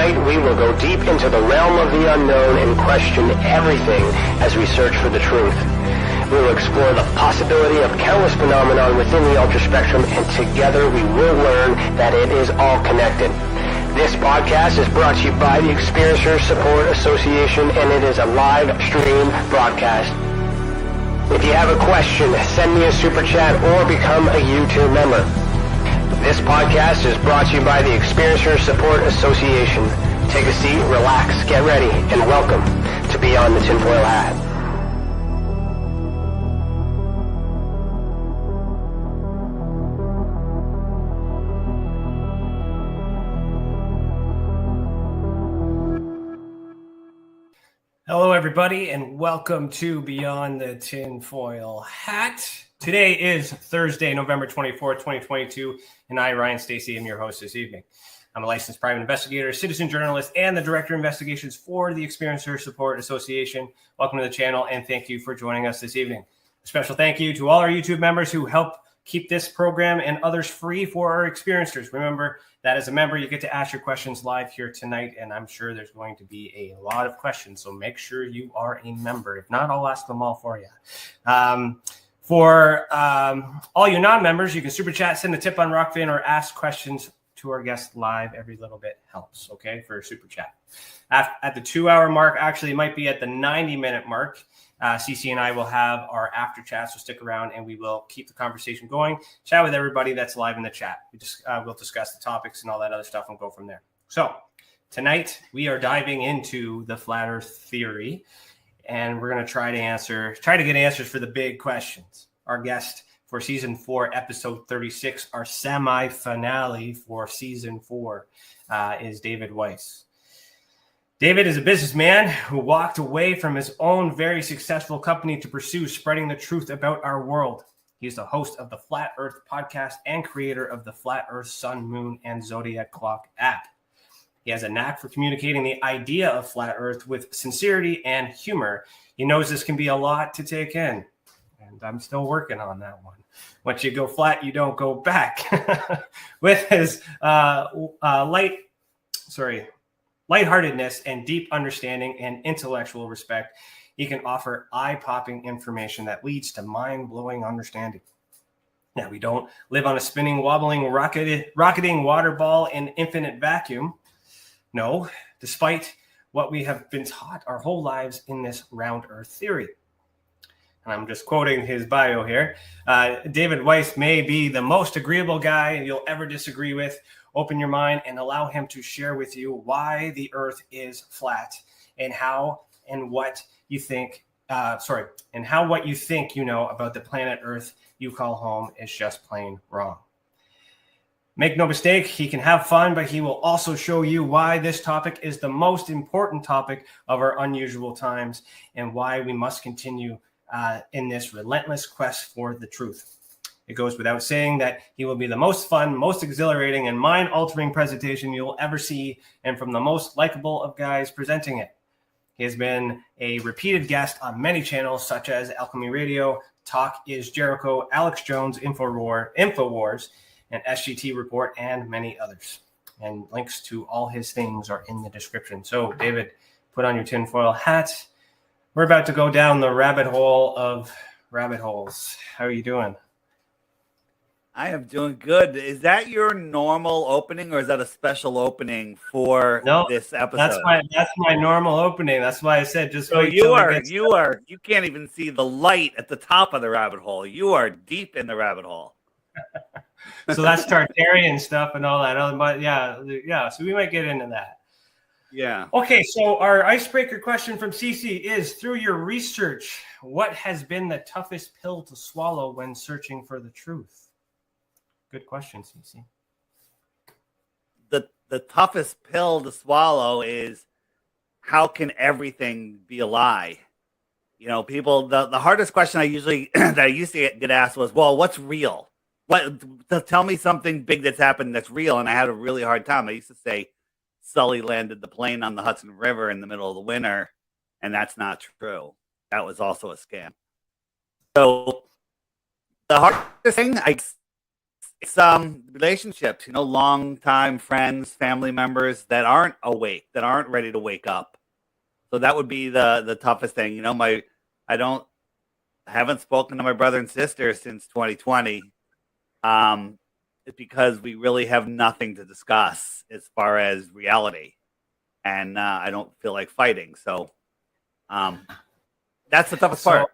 Tonight, we will go deep into the realm of the unknown and question everything as we search for the truth. We will explore the possibility of countless phenomena within the ultra spectrum, and together we will learn that it is all connected. This podcast is brought to you by the Experiencer Support Association, and it is a live stream broadcast. If you have a question, send me a super chat or become a YouTube member. This podcast is brought to you by the Experiencer Support Association. Take a seat, relax, get ready, and welcome to Beyond the Tinfoil Hat. Hello, everybody, and welcome to Beyond the Tinfoil Hat. Today is Thursday, November 24th, 2022, and I, Ryan Stacey, am your host this evening. I'm a licensed private investigator, citizen journalist, and the director of investigations for the Experiencer Support Association. Welcome to the channel, and thank you for joining us this evening. A special thank you to all our YouTube members who help keep this program and others free for our experiencers. Remember that as a member, you get to ask your questions live here tonight, and I'm sure there's going to be a lot of questions, so make sure you are a member. If not, I'll ask them all for you. For all you non-members, you can super chat, send a tip on Rockfin, or ask questions to our guests live. Every little bit helps, okay, for a super chat. At the 2-hour mark, actually, it might be at the 90-minute mark, CC and I will have our after chat, so stick around and we will keep the conversation going. Chat with everybody that's live in the chat. We'll discuss the topics and all that other stuff and go from there. So tonight we are diving into the flat earth theory, and we're going to try to get answers for the big questions. Our guest for season 4, episode 36, our semi-finale for season 4, is David Weiss. David is a businessman who walked away from his own very successful company to pursue spreading the truth about our world. He's the host of the Flat Earth podcast and creator of the Flat Earth, Sun, Moon, and Zodiac Clock App. He has a knack for communicating the idea of flat Earth with sincerity and humor. He knows this can be a lot to take in, and I'm still working on that one. Once you go flat, you don't go back. With his lightheartedness and deep understanding and intellectual respect, he can offer eye-popping information that leads to mind-blowing understanding. Now, we don't live on a spinning, wobbling, rocketing water ball in infinite vacuum. No, despite what we have been taught our whole lives in this round earth theory. And I'm just quoting his bio here. David Weiss may be the most agreeable guy you'll ever disagree with. Open your mind and allow him to share with you why the earth is flat and what you think you know about the planet Earth you call home is just plain wrong. Make no mistake, he can have fun, but he will also show you why this topic is the most important topic of our unusual times and why we must continue in this relentless quest for the truth. It goes without saying that he will be the most fun, most exhilarating, and mind-altering presentation you'll ever see, and from the most likable of guys presenting it. He has been a repeated guest on many channels such as Alchemy Radio, Talk is Jericho, Alex Jones, InfoWars, and SGT Report, and many others. And links to all his things are in the description. So, David, put on your tinfoil hat. We're about to go down the rabbit hole of rabbit holes. How are you doing? I am doing good. Is that your normal opening, or is that a special opening for this episode? That's my normal opening. That's why I said just so wait you can't even see the light at the top of the rabbit hole. You are deep in the rabbit hole. So that's Tartarian stuff and all that. But yeah. So we might get into that. Yeah. Okay. So our icebreaker question from CC is: through your research, what has been the toughest pill to swallow when searching for the truth? Good question, CC. The toughest pill to swallow is, how can everything be a lie? You know, people. The hardest question I used to get asked was, "Well, what's real? Tell me something big that's happened that's real." And I had a really hard time. I used to say, Sully landed the plane on the Hudson River in the middle of the winter, and that's not true. That was also a scam. So the hardest thing It's relationships, long-time friends, family members that aren't awake, that aren't ready to wake up. So that would be the toughest thing. I haven't spoken to my brother and sister since 2020. It's because we really have nothing to discuss as far as reality, and I don't feel like fighting. So that's the toughest part.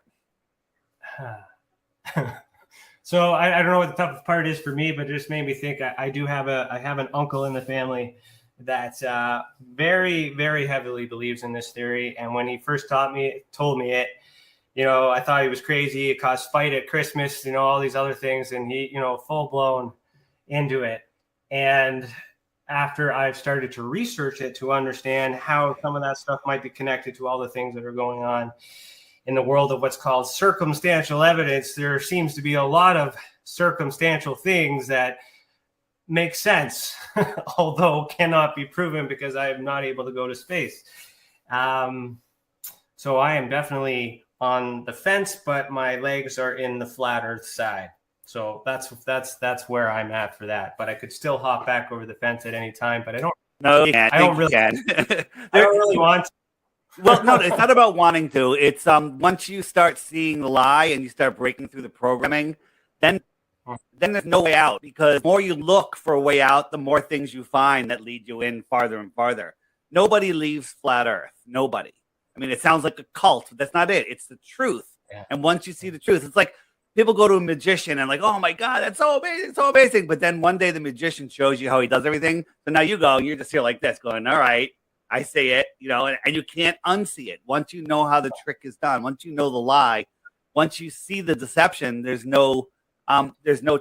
So I don't know what the toughest part is for me, but it just made me think. I have an uncle in the family that very, very heavily believes in this theory. And when he first told me it, I thought he was crazy. It caused fight at Christmas, all these other things, and he, full blown into it. And after I've started to research it to understand how some of that stuff might be connected to all the things that are going on in the world of what's called circumstantial evidence, there seems to be a lot of circumstantial things that make sense, although cannot be proven because I am not able to go to space. So I am definitely on the fence, but my legs are in the flat Earth side. So that's where I'm at for that. But I could still hop back over the fence at any time. But I don't. No, you can't. I don't really. I don't really want to. Well, no, it's not about wanting to. It's once you start seeing the lie and you start breaking through the programming, then there's no way out, because the more you look for a way out, the more things you find that lead you in farther and farther. Nobody leaves flat Earth. Nobody. I mean, it sounds like a cult, but that's not it. It's the truth. Yeah. And once you see the truth, it's like people go to a magician and like, oh my God, that's so amazing, so amazing. But then one day the magician shows you how he does everything. So now you go and you're just here like this going, all right, I say it, and you can't unsee it. Once you know how the trick is done, once you know the lie, once you see the deception, there's no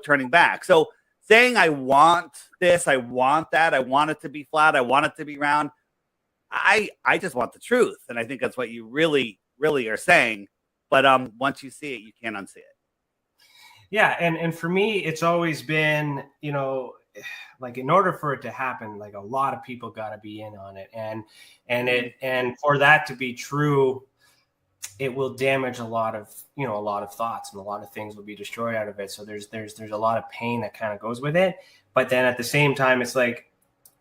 turning back. So saying I want this, I want that, I want it to be flat, I want it to be round, I just want the truth. And I think that's what you really, really are saying. But once you see it, you can't unsee it. Yeah. And for me, it's always been, like in order for it to happen, like a lot of people got to be in on it. And for that to be true, it will damage a lot of thoughts, and a lot of things will be destroyed out of it. So there's a lot of pain that kind of goes with it. But then at the same time, it's like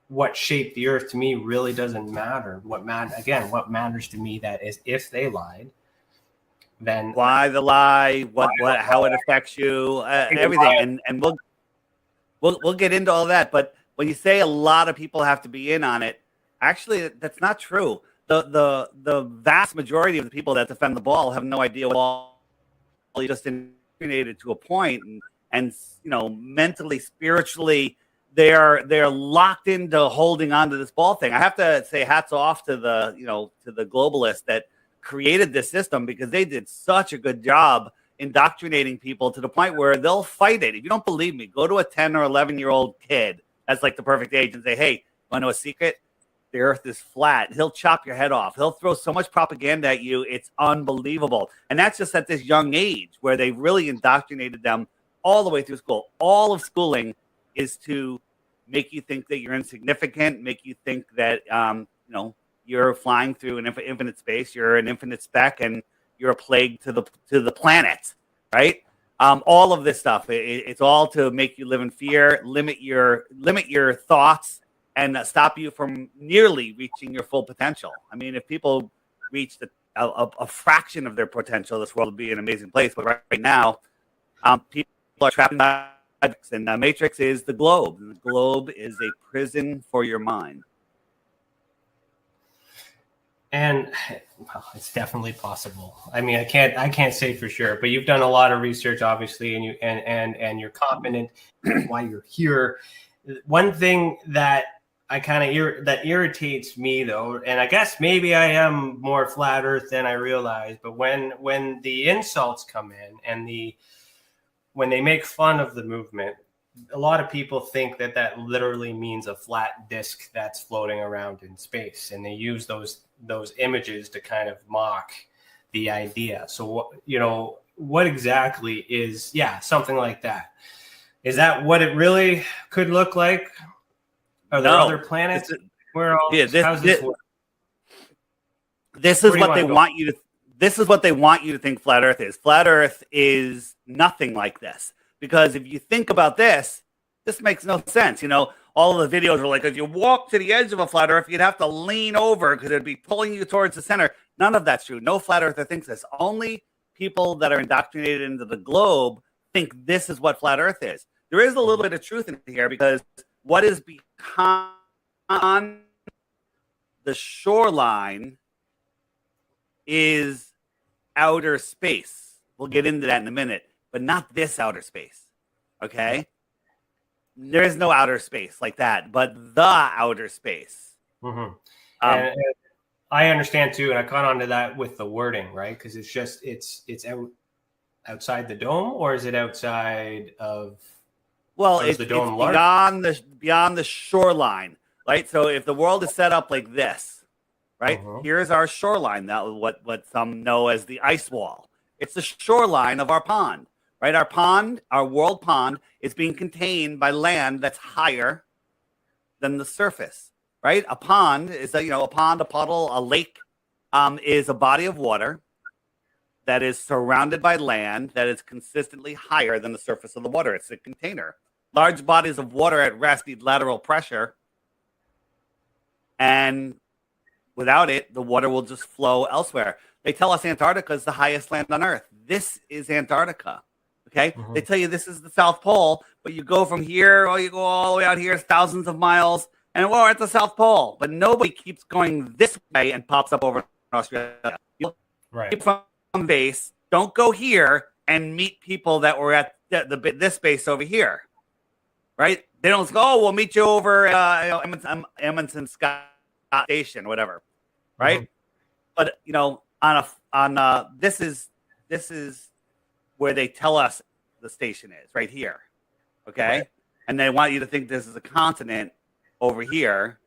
what shaped the earth to me really doesn't matter. What matters to me that is if they lied, then why the lie, how it affects you, everything. And we'll get into all that. But when you say a lot of people have to be in on it, actually that's not true. The vast majority of the people that defend the ball have no idea what you just indoctrinated to a point, and mentally, spiritually, they're locked into holding on to this ball thing. I have to say hats off to the globalists that created this system, because they did such a good job indoctrinating people to the point where they'll fight it. If you don't believe me, go to a 10 or 11-year-old kid that's like the perfect age and say, hey, want to know a secret? The earth is flat. He'll chop your head off. He'll throw so much propaganda at you. It's unbelievable. And that's just at this young age where they've really indoctrinated them all the way through school. All of schooling is to make you think that you're insignificant, make you think that, you're flying through an infinite space. You're an infinite speck, and you're a plague to the planet, right? All of this stuff, it's all to make you live in fear, limit your thoughts, and stop you from nearly reaching your full potential. I mean, if people reached a fraction of their potential, this world would be an amazing place. But right now, people are trapped in the Matrix, and the Matrix is the globe. And the globe is a prison for your mind. And well, it's definitely possible. I mean, I can't say for sure, but you've done a lot of research, obviously, and you're confident why you're here. One thing that that irritates me, though, and I guess maybe I am more flat Earth than I realize, but when the insults come in and when they make fun of the movement, a lot of people think that literally means a flat disc that's floating around in space, and they use those images to kind of mock the idea. So what exactly is something like that? Is that what it really could look like? Are there other planets? How's this work? This is what they want you to. This is what they want you to think flat Earth is. Flat Earth is nothing like this. Because if you think about this, this makes no sense. All of the videos are like, if you walk to the edge of a flat Earth, you'd have to lean over because it'd be pulling you towards the center. None of that's true. No flat Earther thinks this. Only people that are indoctrinated into the globe think this is what flat Earth is. There is a little bit of truth in here because what is behind the shoreline is outer space. We'll get into that in a minute, but not this outer space. Okay? There is no outer space like that, but the outer space. Mm-hmm. And I understand too, and I caught on to that with the wording, right? Because it's outside the dome, or is it outside of? Well, it's beyond the shoreline, right? So if the world is set up like this, right? Here's our shoreline. That what some know as the ice wall. It's the shoreline of our pond. Right, our world pond, is being contained by land that's higher than the surface. Right, a pond is a pond, a puddle, a lake, is a body of water that is surrounded by land that is consistently higher than the surface of the water. It's a container. Large bodies of water at rest need lateral pressure, and without it, the water will just flow elsewhere. They tell us Antarctica is the highest land on Earth. This is Antarctica. Okay, they tell you this is the South Pole, but you go from here, you go all the way out here, it's thousands of miles, and we're at the South Pole. But nobody keeps going this way and pops up over in Australia. Keep from base, don't go here and meet people that were at this base over here. Right? They don't go, oh, we'll meet you over Edmonton Scott Station, whatever. Right? But this is where they tell us the station is, right here. Okay? Right. And they want you to think this is a continent over here.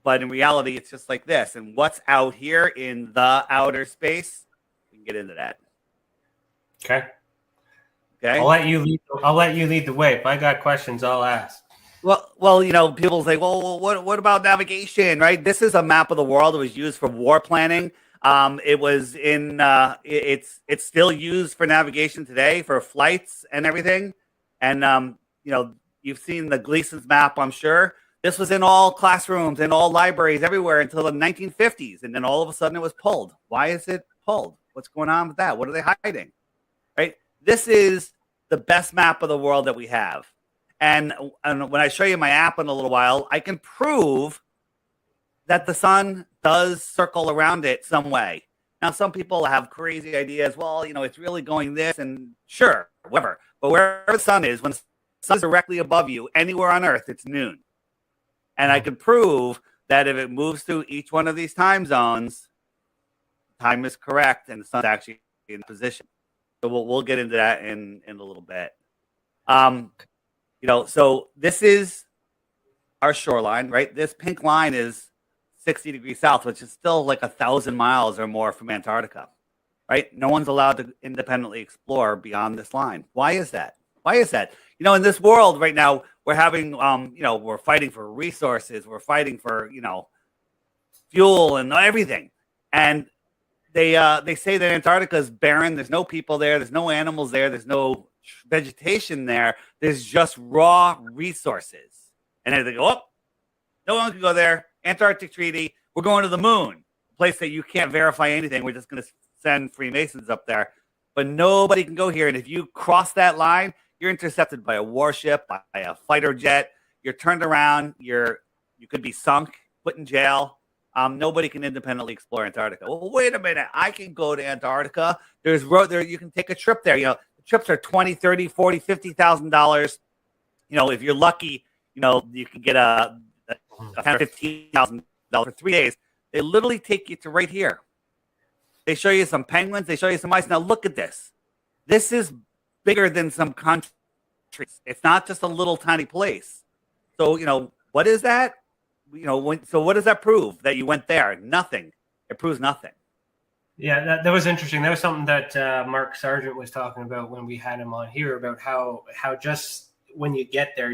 But in reality, it's just like this. And what's out here in the outer space? We can get into that. Okay. Okay. I'll let you lead the way. If I got questions, I'll ask. Well, people say, well, what about navigation, right? This is a map of the world that was used for war planning. It was it's still used for navigation today for flights and everything. And, you've seen the Gleason's map, I'm sure. This was in all classrooms, in all libraries, everywhere until the 1950s. And then all of a sudden it was pulled. Why is it pulled? What's going on with that? What are they hiding? Right? This is the best map of the world that we have. And when I show you my app in a little while, I can prove that the sun does circle around it some way. Now, some people have crazy ideas. Well, it's really going this, and sure, whatever. But wherever the sun is, when the sun is directly above you, anywhere on Earth, it's noon. And I can prove that if it moves through each one of these time zones, time is correct, and the sun's actually in position. So we'll get into that in a little bit. So this is our shoreline, right? This pink line is 60 degrees south, which is still like 1,000 miles or more from Antarctica, right? No one's allowed to independently explore beyond this line. Why is that? In this world right now, we're having, we're fighting for resources. We're fighting for, fuel and everything. And they say that Antarctica is barren. There's no people there. There's no animals there. There's no vegetation there. There's just raw resources. And then they go, oh, no one can go there. Antarctic Treaty. We're going to the moon, a place that you can't verify anything. We're just going to send Freemasons up there. But nobody can go here. And if you cross that line, you're intercepted by a warship, by a fighter jet. You're turned around. You could be sunk, put in jail. Nobody can independently explore Antarctica. Well, wait a minute. I can go to Antarctica. There's road there. You can take a trip there. The trips are $20, $30, $40, $50,000. If you're lucky, you can get a $10,000, $15,000 for 3 days. They literally take you to right here. They show you some penguins. They show you some ice. Now look at this. This is bigger than some countries. It's not just a little tiny place. So, what is that? So what does that prove that you went there? Nothing. It proves nothing. Yeah, that was interesting. That was something that Mark Sargent was talking about when we had him on here about how just when you get there,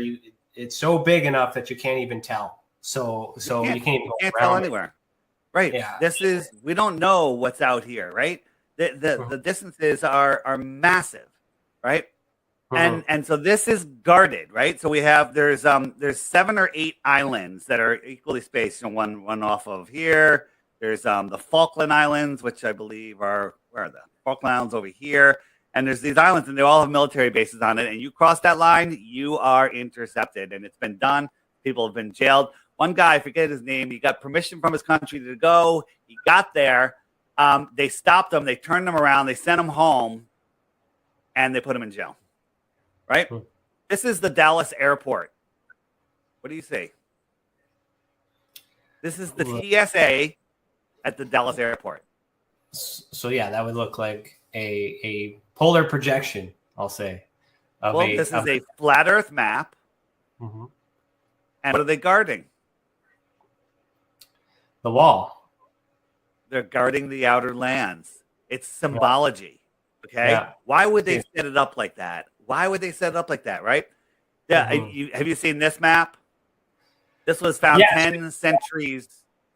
it's so big enough that you can't even tell. So you can't even go tell anywhere. Right. Yeah. We don't know what's out here, right? The distances are massive, right? And so this is guarded, right? So there's 7 or 8 islands that are equally spaced. One off of here. There's the Falkland Islands, which I believe where are the Falkland Islands over here? And there's these islands, and they all have military bases on it. And you cross that line, you are intercepted, and it's been done. People have been jailed. One guy, I forget his name, he got permission from his country to go. He got there. They stopped him. They turned him around. They sent him home, and they put him in jail. Right? This is the Dallas airport. What do you say? This is the TSA at the Dallas airport. So yeah, that would look like a polar projection, I'll say. This is a flat Earth map. Mm-hmm. And what are they guarding? The wall. They're guarding the outer lands. It's symbology. Okay? Yeah. Why would they set it up like that? Why would they set it up like that, right? Yeah. Mm-hmm. Have you seen this map? This was found 10 centuries.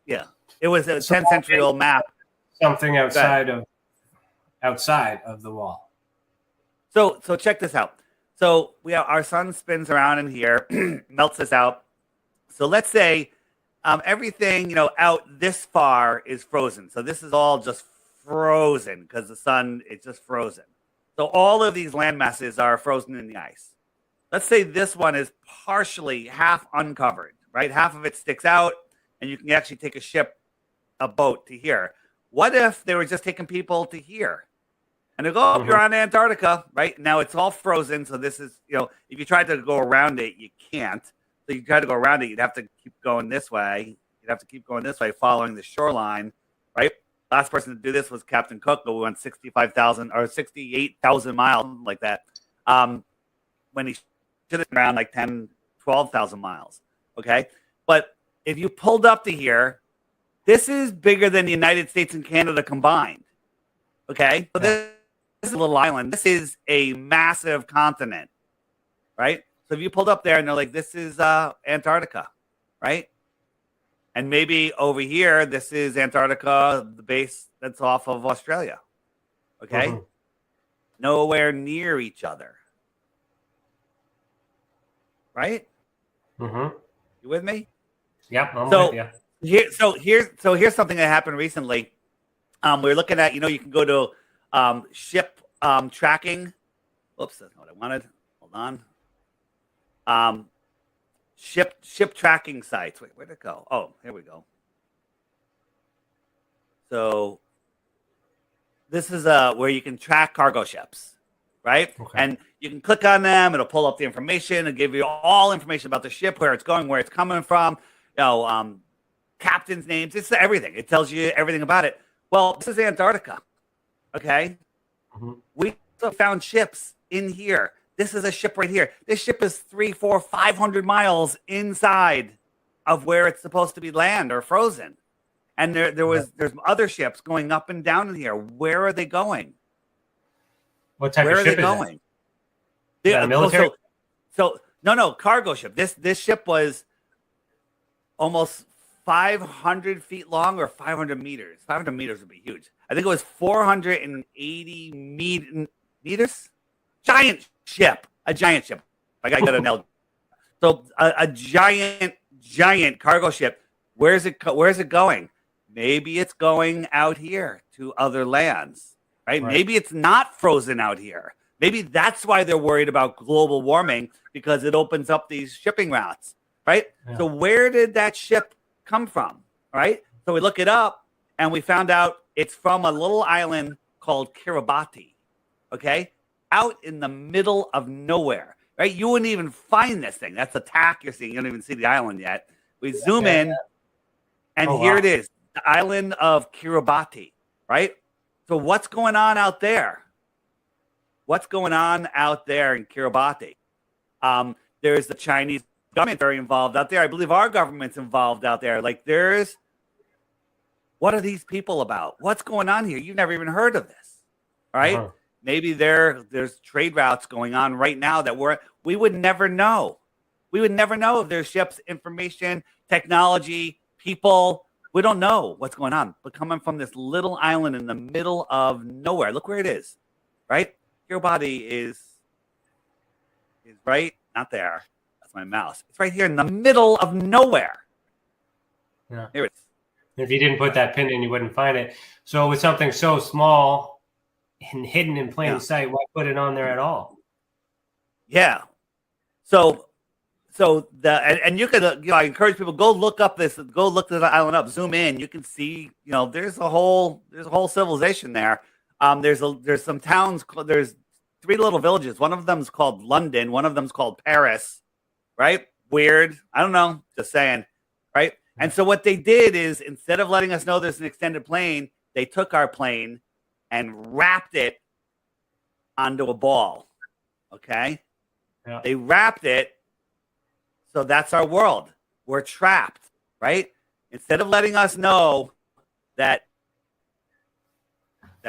Yeah. It was a 10th century old map. Something outside of the wall. So check this out. So our sun spins around in here, melts us out. So let's say everything out this far is frozen. So this is all just frozen because the sun is just frozen. So all of these land masses are frozen in the ice. Let's say this one is partially half uncovered, right? Half of it sticks out, and you can actually take a boat to here. What if they were just taking people to here? And they go, you're on Antarctica, right? Now it's all frozen. So this is, if you tried to go around it, you can't. So you try to go around it, you'd have to keep going this way. You'd have to keep going this way, following the shoreline, right? Last person to do this was Captain Cook, but we went 65,000 or 68,000 miles, like that. When he should have been around like 10, 12,000 miles. Okay. But if you pulled up to here, this is bigger than the United States and Canada combined. Okay. So this is a little island. This is a massive continent, right? So if you pulled up there and they're like, this is Antarctica, right? And maybe over here, this is Antarctica, the base that's off of Australia. Okay? Nowhere near each other. Right? You with me? Yep, I'm with you. Here's something that happened recently. We're looking at, you can go to ship tracking. Oops, that's not what I wanted. Hold on. Ship tracking sites. Wait, where'd it go? Oh, here we go. So this is where you can track cargo ships, right? Okay. And you can click on them. It'll pull up the information and give you all information about the ship, where it's going, where it's coming from, captain's names. It's everything. It tells you everything about it. Well, this is Antarctica. Okay. We found ships in here. This is a ship right here. This ship is 300, 400, 500 miles inside of where it's supposed to be land or frozen. And there's other ships going up and down in here. Where are they going? What type of ship is going? Is that a military? No, cargo ship. This ship was almost 500 feet long or 500 meters. 500 meters would be huge. I think it was 480 meters. Giant ship. A giant ship. I got to nail. So a giant cargo ship. Where's it going? Maybe it's going out here to other lands, right? Maybe it's not frozen out here. Maybe that's why they're worried about global warming, because it opens up these shipping routes, right? Yeah. So where did that ship come from, right? So we look it up, and we found out it's from a little island called Kiribati, okay? Out in the middle of nowhere, right? You wouldn't even find this thing. That's a tack you're seeing. You don't even see the island yet. We zoom in, and here it is, the island of Kiribati, right? So what's going on out there? What's going on out there in Kiribati? There's the Chinese government very involved out there. I believe our government's involved out there. Like what are these people about? What's going on here? You've never even heard of this, right? Maybe there's trade routes going on right now that we would never know. We would never know if there's ships, information, technology, people. We don't know what's going on. But coming from this little island in the middle of nowhere, look where it is, right? Kiribati is is right, not there. That's my mouse. It's right here in the middle of nowhere. Yeah. Here it is. If you didn't put that pin in, you wouldn't find it. So with something so small and hidden in plain sight, why put it on there at all? Yeah. So and you could, I encourage people, go look the island up, zoom in. You can see, there's a whole civilization there. There's some towns. There's 3 little villages. One of them is called London. One of them is called Paris. Right? Weird. I don't know. Just saying. Right? And so what they did is, instead of letting us know there's an extended plane, they took our plane and wrapped it onto a ball. Okay? Yeah. They wrapped it. So that's our world. We're trapped, right? Instead of letting us know that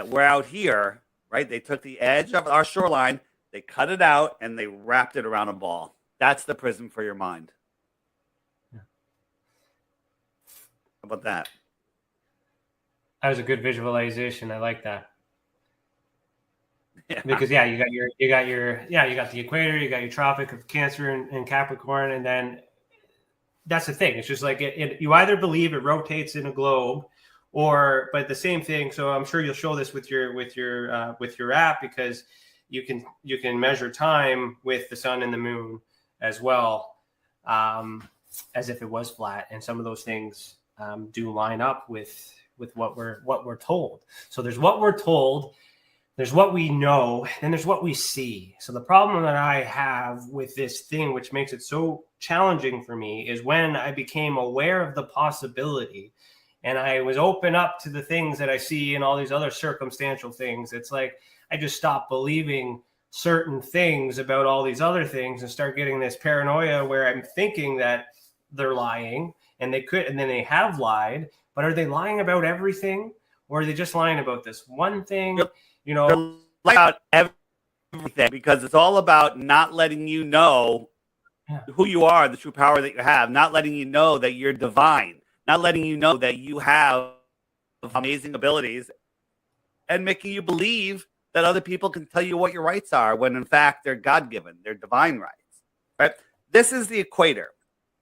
we're out here, right? They took the edge of our shoreline, they cut it out, and they wrapped it around a ball. That's the prison for your mind. Yeah. How about that? That was a good visualization. I like that. Yeah. Because you got the equator, you got your Tropic of Cancer and Capricorn, and then that's the thing. It's just like you either believe it rotates in a globe, but the same thing. So I'm sure you'll show this with your app, because you can measure time with the sun and the moon as well, as if it was flat, and some of those things do line up with what we're told. So there's what we're told. There's what we know, and there's what we see. So the problem that I have with this thing, which makes it so challenging for me, is when I became aware of the possibility and I was open up to the things that I see and all these other circumstantial things. It's like I just stopped believing certain things about all these other things and start getting this paranoia where I'm thinking that they're lying, and then they have lied. But are they lying about everything, or are they just lying about this one thing? They're about everything, because it's all about not letting you know who you are, the true power that you have, not letting you know that you're divine, not letting you know that you have amazing abilities, and making you believe that other people can tell you what your rights are, when in fact they're God-given, they're divine rights. Right? This is the equator.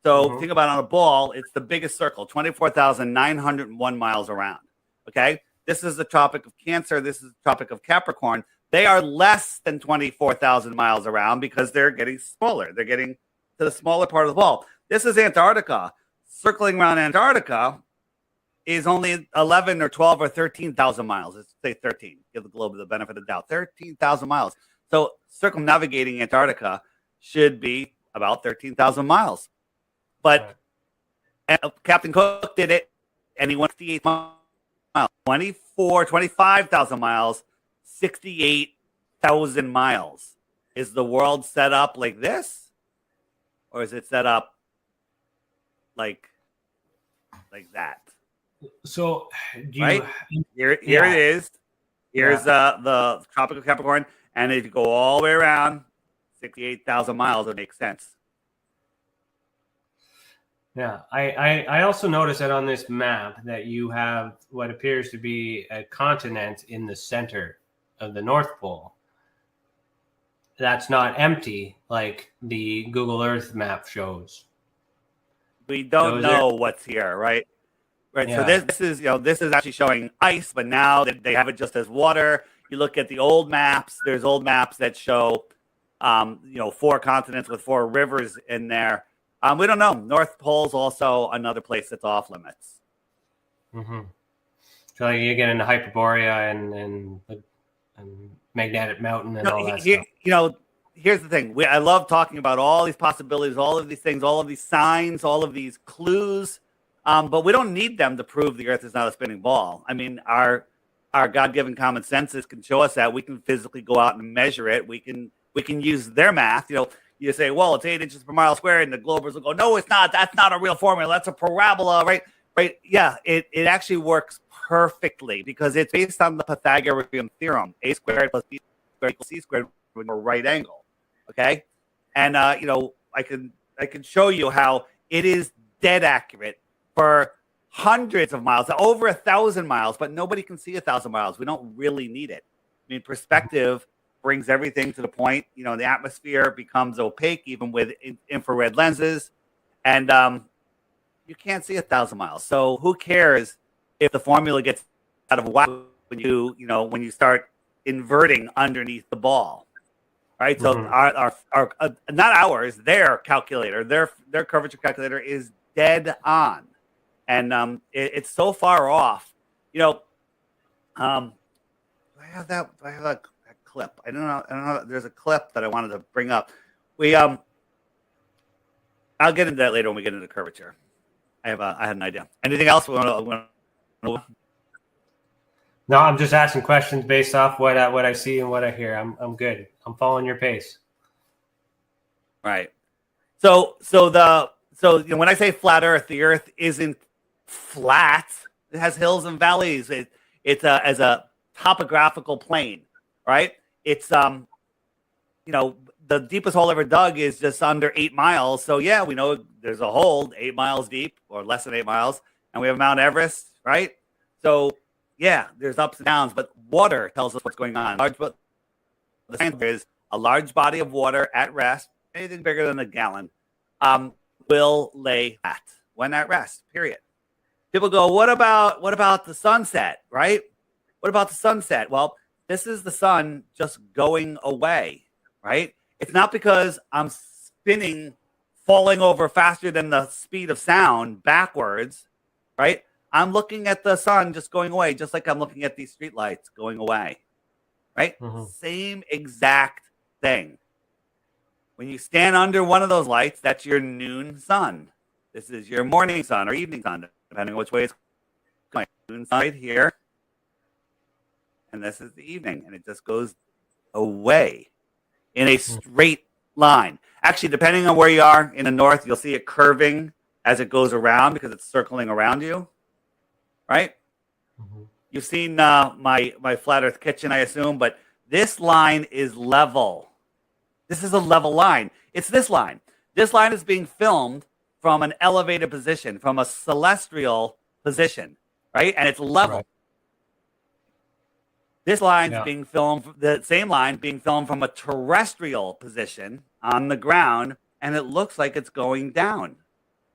So think about, on a ball, it's the biggest circle, 24,901 miles around. Okay? This is the Tropic of Cancer. This is the Tropic of Capricorn. They are less than 24,000 miles around, because they're getting smaller. They're getting to the smaller part of the ball. This is Antarctica. Circling around Antarctica is only 11 or 12 or 13,000 miles. Let's say 13. Give the globe the benefit of the doubt. 13,000 miles. So circumnavigating Antarctica should be about 13,000 miles. But Captain Cook did it, and he went 68 miles. 25,000 miles, 68,000 miles. Is the world set up like this? Or is it set up like that? So right? Here it is. Here's the Tropic of Capricorn. And if you go all the way around, 68,000 miles, it makes sense. Yeah, I also noticed that on this map that you have what appears to be a continent in the center of the North Pole. That's not empty like the Google Earth map shows. We don't know what's here, right? Right. Yeah. So this is actually showing ice, but now they have it just as water. You look at the old maps. There's old maps that show, 4 continents with 4 rivers in there. We don't know. North Pole's also another place that's off limits. Mm-hmm. So you get into Hyperborea and Magnetic Mountain and all that stuff. Here's the thing. I love talking about all these possibilities, all of these things, all of these signs, all of these clues, but we don't need them to prove the Earth is not a spinning ball. I mean, our God-given common senses can show us that. We can physically go out and measure it. We can use their math. You say, well, it's 8 inches per mile squared, and the Globers will go, no, it's not. That's not a real formula. That's a parabola, right? Right? Yeah, it actually works perfectly, because it's based on the Pythagorean theorem, a squared plus b squared equals c squared with a right angle. Okay, and I can show you how it is dead accurate for hundreds of miles, over 1,000 miles, but nobody can see 1,000 miles. We don't really need it. I mean, perspective brings everything to the point. The atmosphere becomes opaque even with infrared lenses, and you can't see 1,000 miles. So who cares if the formula gets out of whack when you start inverting underneath the ball, right? So our not ours, their calculator, their curvature calculator is dead on, and it's so far off. Do I have that? Do I have that clip? I don't know. There's a clip that I wanted to bring up. I'll get into that later when we get into curvature. I had an idea. Anything else we want to? No, I'm just asking questions based off what I see and what I hear. I'm good. I'm following your pace. Right. So when I say flat Earth, the Earth isn't flat. It has hills and valleys. It's as a topographical plane, right? It's the deepest hole ever dug is just under 8 miles. So yeah, we know there's a hole 8 miles deep or less than 8 miles, and we have Mount Everest, right? So yeah, there's ups and downs, but water tells us what's going on. The answer is a large body of water at rest, anything bigger than a gallon, will lay flat when at rest. Period. People go, what about the sunset, right? What about the sunset? Well, this is the sun just going away, right? It's not because I'm spinning, falling over faster than the speed of sound backwards, right? I'm looking at the sun just going away, just like I'm looking at these streetlights going away, right? Same exact thing. When you stand under one of those lights, that's your noon sun. This is your morning sun or evening sun, depending on which way it's going. Noon sun right here. And this is the evening, and it just goes away in a straight line. Actually, depending on where you are in the north, you'll see it curving as it goes around because it's circling around you, right? You've seen my flat Earth kitchen, I assume, but this line is level. This is a level line. It's this line. This line is being filmed from an elevated position, from a celestial position, right? And it's level. Right. This line's being filmed, the same line being filmed from a terrestrial position on the ground, and it looks like it's going down.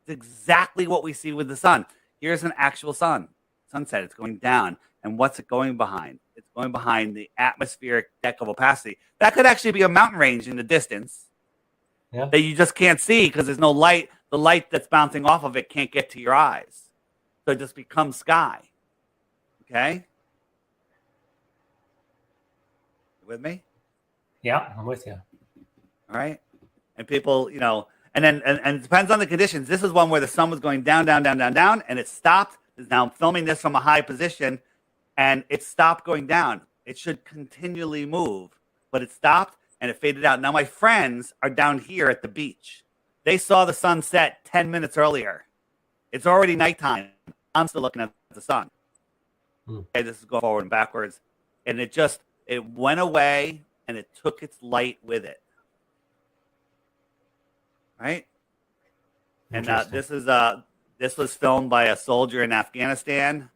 It's exactly what we see with the sun. Here's an actual sunset. It's going down. And what's it going behind? It's going behind the atmospheric deck of opacity. That could actually be a mountain range in the distance that you just can't see because there's no light. The light that's bouncing off of it can't get to your eyes. So it just becomes sky. Okay? With me? Yeah, I'm with you. All right. And people, and it depends on the conditions. This is one where the sun was going down, down, down, down, down, and it stopped. Now I'm filming this from a high position, and it stopped going down. It should continually move, but it stopped and it faded out. Now my friends are down here at the beach. They saw the sun set 10 minutes earlier. It's already nighttime. I'm still looking at the sun. Okay, this is going forward and backwards, and it went away, and it took its light with it. Right? And this was filmed by a soldier in Afghanistan.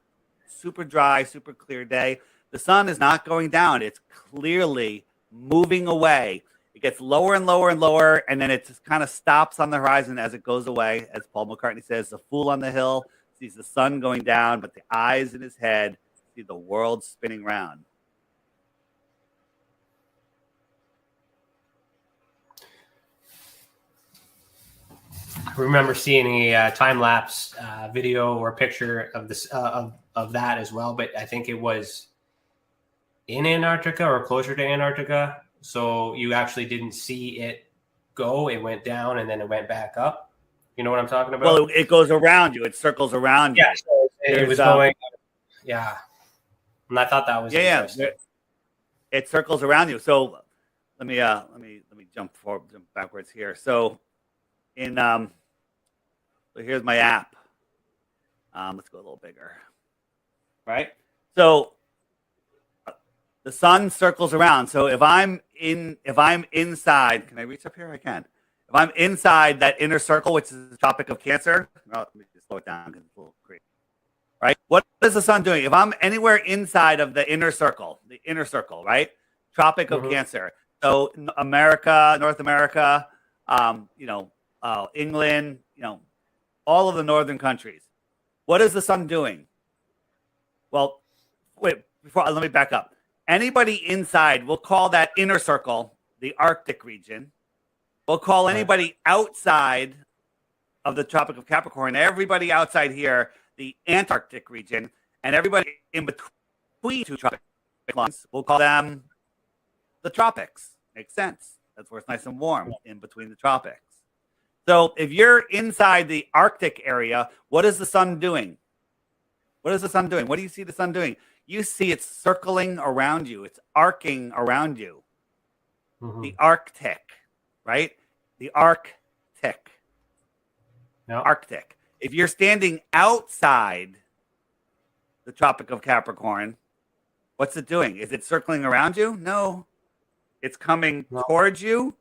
Super dry, super clear day. The sun is not going down. It's clearly moving away. It gets lower and lower and lower, and then it just kind of stops on the horizon as it goes away. As Paul McCartney says, the fool on the hill sees the sun going down, but the eyes in his head see the world spinning round. I remember seeing a time-lapse video or picture of this of that as well, but I think it was in Antarctica or closer to Antarctica, so you actually didn't see it go. It went down and then it went back up. You know what I'm talking about? Well, it goes around you. It circles around you. Yeah, so it was going. Yeah, and I thought that was interesting. It circles around you. So let me jump backwards here. So so here's my app. Let's go a little bigger. Right? So the sun circles around. So if I'm inside, can I reach up here? I can. If I'm inside that inner circle, which is the Tropic of Cancer, let me just slow it down because it's a little crazy. Right? What is the sun doing? If I'm anywhere inside of the inner circle, right? Tropic of Cancer. So America, North America, England, all of the northern countries. What is the sun doing? Well, wait, let me back up. Anybody inside, we'll call that inner circle the Arctic region. We'll call anybody outside of the Tropic of Capricorn, everybody outside here, the Antarctic region, and everybody in between two tropic lines, we'll call them the tropics. Makes sense. That's where it's nice and warm, in between the tropics. So if you're inside the Arctic area, what is the sun doing? What is the sun doing? What do you see the sun doing? You see it circling around you. It's arcing around you. The Arctic, right? The Arctic. No. Arctic. If you're standing outside the Tropic of Capricorn, what's it doing? Is it circling around you? No. It's coming towards you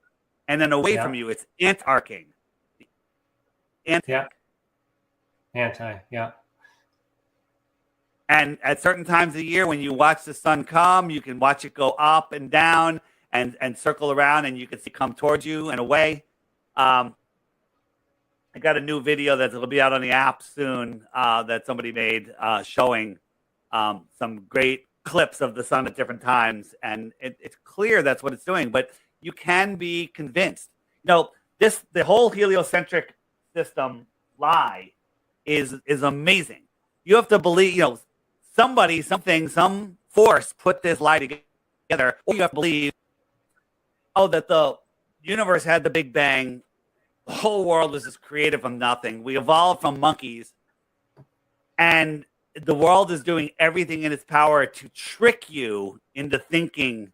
and then away from you. It's antarcing. And at certain times of the year, when you watch the sun come, you can watch it go up and down and circle around, and you can see it come towards you and away. I got a new video that'll be out on the app soon that somebody made showing some great clips of the sun at different times, and it's clear that's what it's doing. But you can be convinced. The whole heliocentric system lie is amazing. You have to believe, somebody, something, some force put this lie together, or you have to believe, that the universe had the Big Bang. The whole world was just created from nothing. We evolved from monkeys, and the world is doing everything in its power to trick you into thinking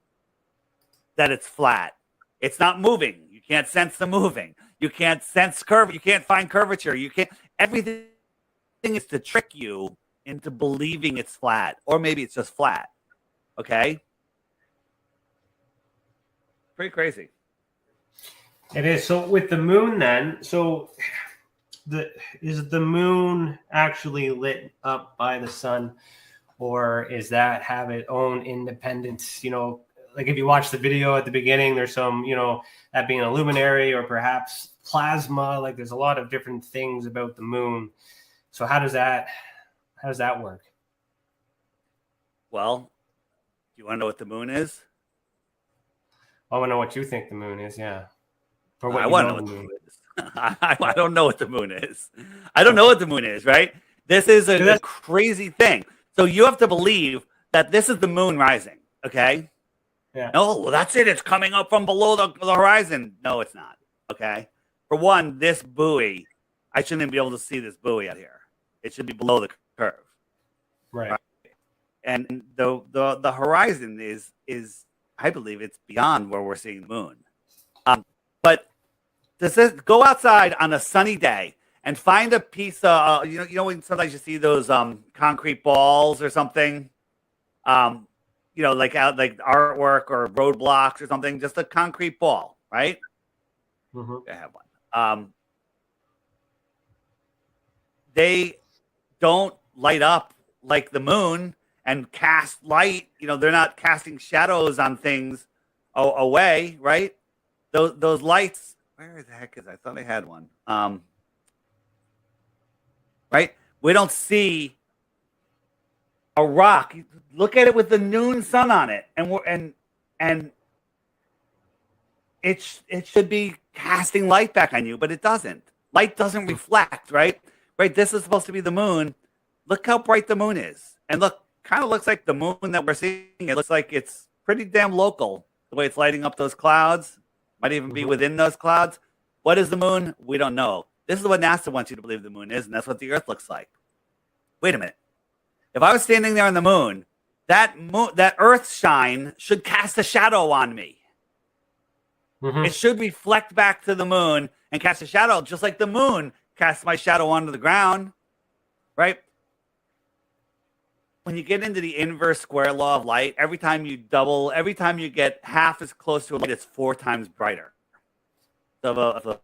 that it's flat. It's not moving. You can't sense the moving. You can't sense curve. You can't find curvature. Everything is to trick you into believing it's flat, or maybe it's just flat. Okay? Pretty crazy. It is. So with the moon then, is the moon actually lit up by the sun, or is that have its own independence? Like if you watch the video at the beginning, there's some, that being a luminary or perhaps plasma. Like there's a lot of different things about the moon. So how does that work? Well, do you want to know what the moon is? I want to know what you think the moon is. Yeah. Or what I want to know what the moon is. I don't know what the moon is. I don't know what the moon is, right? This is a crazy thing. So you have to believe that this is the moon rising, okay? Yeah. No, well, that's it. It's coming up from below the horizon. No, it's not, okay? For one, this buoy, I shouldn't be able to see this buoy out here. It should be below the curve. Right. And the horizon is I believe it's beyond where we're seeing the moon. But go outside on a sunny day and find a piece of, when sometimes you see those concrete balls or something, like artwork or roadblocks or something, just a concrete ball, right? I have one. They don't light up like the moon and cast light. They're not casting shadows on things away, right? Those lights. Where the heck is I thought I had one. Right? We don't see a rock. Look at it with the noon sun on it, and it should be casting light back on you, but it doesn't. Light doesn't reflect, right? Right. This is supposed to be the moon. Look how bright the moon is, and look, kind of looks like the moon that we're seeing. It looks like it's pretty damn local. The way it's lighting up those clouds, might even be within those clouds. What is the moon? We don't know. This is what NASA wants you to believe the moon is, and that's what the Earth looks like. Wait a minute. If I was standing there on the moon, that Earth shine should cast a shadow on me. It should reflect back to the moon and cast a shadow, just like the moon casts my shadow onto the ground, right? When you get into the inverse square law of light, every time you get half as close to a light, it's 4 times brighter. So